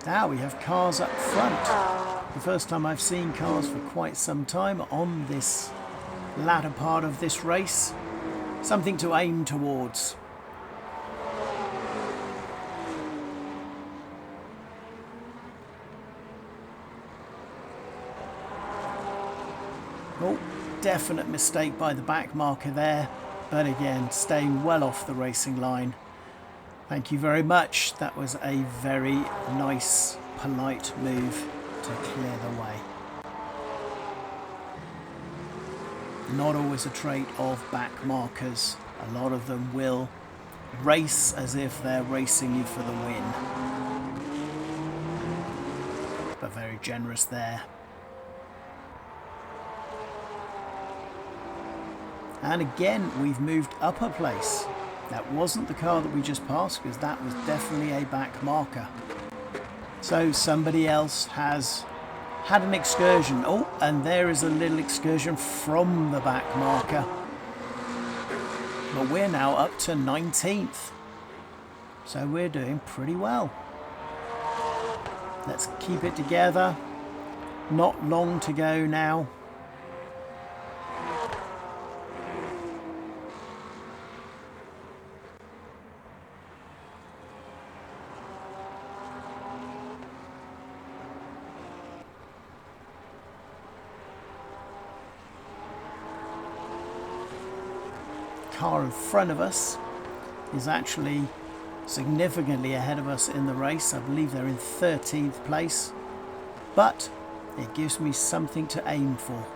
Now we have cars up front. The first time I've seen cars for quite some time on this latter part of this race. Something to aim towards. Oh, definite mistake by the back marker there, but again, staying well off the racing line. Thank you very much. That was a very nice, polite move to clear the way. Not always a trait of back markers. A lot of them will race as if they're racing you for the win. But very generous there. And again, we've moved up a place. That wasn't the car that we just passed, because that was definitely a back marker. So somebody else has had an excursion. Oh, and there is a little excursion from the back marker. But we're now up to 19th. So we're doing pretty well. Let's keep it together. Not long to go now. Car in front of us is actually significantly ahead of us in the race. I believe they're in 13th place, but it gives me something to aim for.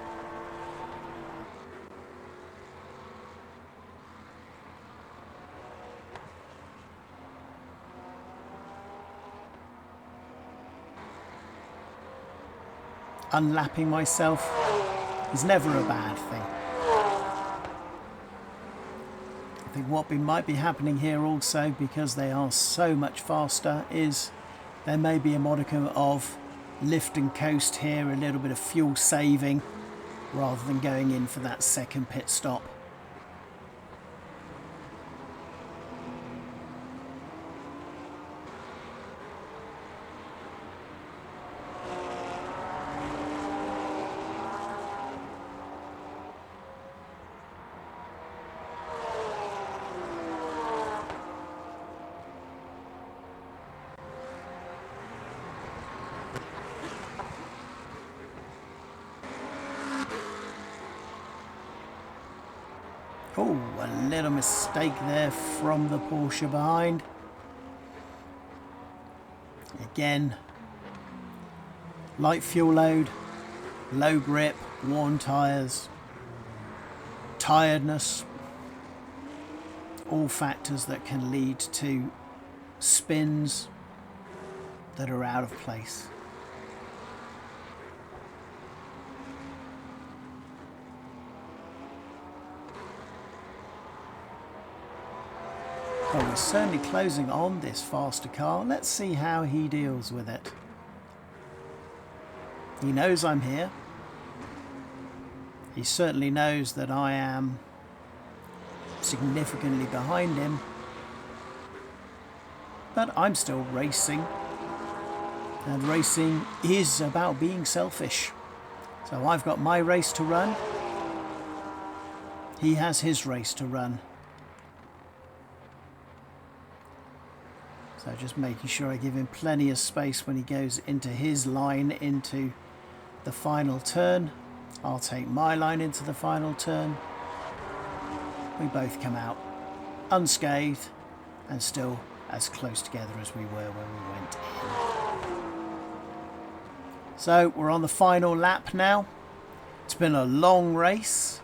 Unlapping myself is never a bad thing. I think what might be happening here also, because they are so much faster, is there may be a modicum of lift and coast here, a little bit of fuel saving, rather than going in for that second pit stop. Oh, a little mistake there from the Porsche behind. Again, light fuel load, low grip, worn tyres, tiredness, all factors that can lead to spins that are out of place. Well, we're certainly closing on this faster car. Let's see how he deals with it. He knows I'm here. He certainly knows that I am significantly behind him. But I'm still racing. And racing is about being selfish. So I've got my race to run. He has his race to run. So just making sure I give him plenty of space when he goes into his line into the final turn. I'll take my line into the final turn. We both come out unscathed and still as close together as we were when we went in. So we're on the final lap now. It's been a long race.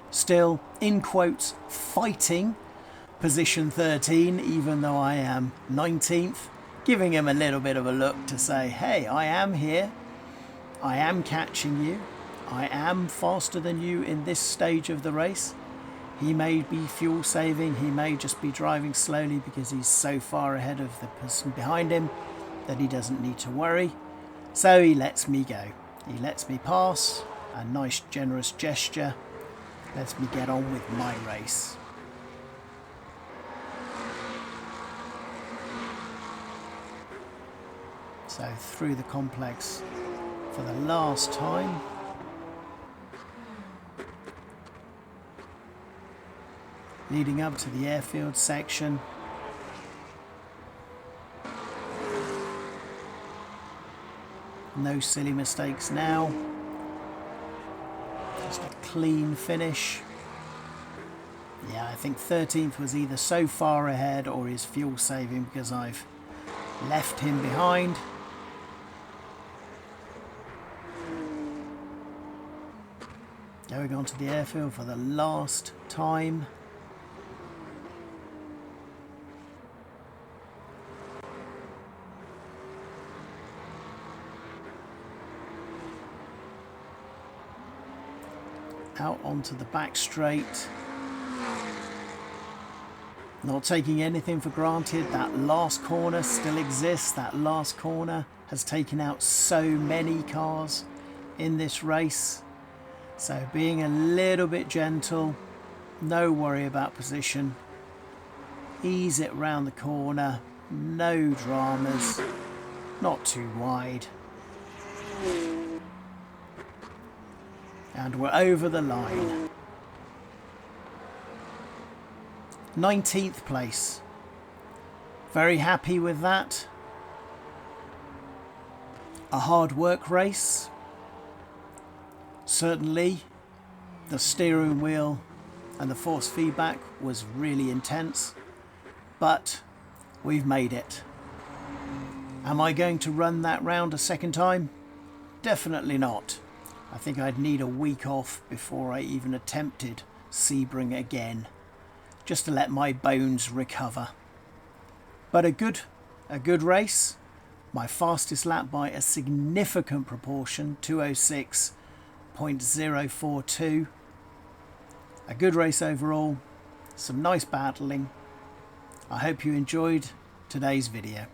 Still, in quotes, fighting position 13, even though I am 19th, giving him a little bit of a look to say, hey, I am here, I am catching you, I am faster than you in this stage of the race. He may be fuel saving, he may just be driving slowly because he's so far ahead of the person behind him that he doesn't need to worry. So he lets me go, he lets me pass, a nice generous gesture, lets me get on with my race. So through the complex for the last time. Leading up to the airfield section. No silly mistakes now. Just a clean finish. Yeah, I think 13th was either so far ahead or is fuel saving because I've left him behind. Going on to the airfield for the last time. Out onto the back straight. Not taking anything for granted. That last corner still exists. That last corner has taken out so many cars in this race. So being a little bit gentle, no worry about position, ease it round the corner, no dramas, not too wide. And we're over the line. 19th place. Very happy with that. A hard work race. Certainly, the steering wheel and the force feedback was really intense, but we've made it. Am I going to run that round a second time? Definitely not. I think I'd need a week off before I even attempted Sebring again, just to let my bones recover. But a good race. My fastest lap by a significant proportion, 206.042. A good race overall, some nice battling. I hope you enjoyed today's video.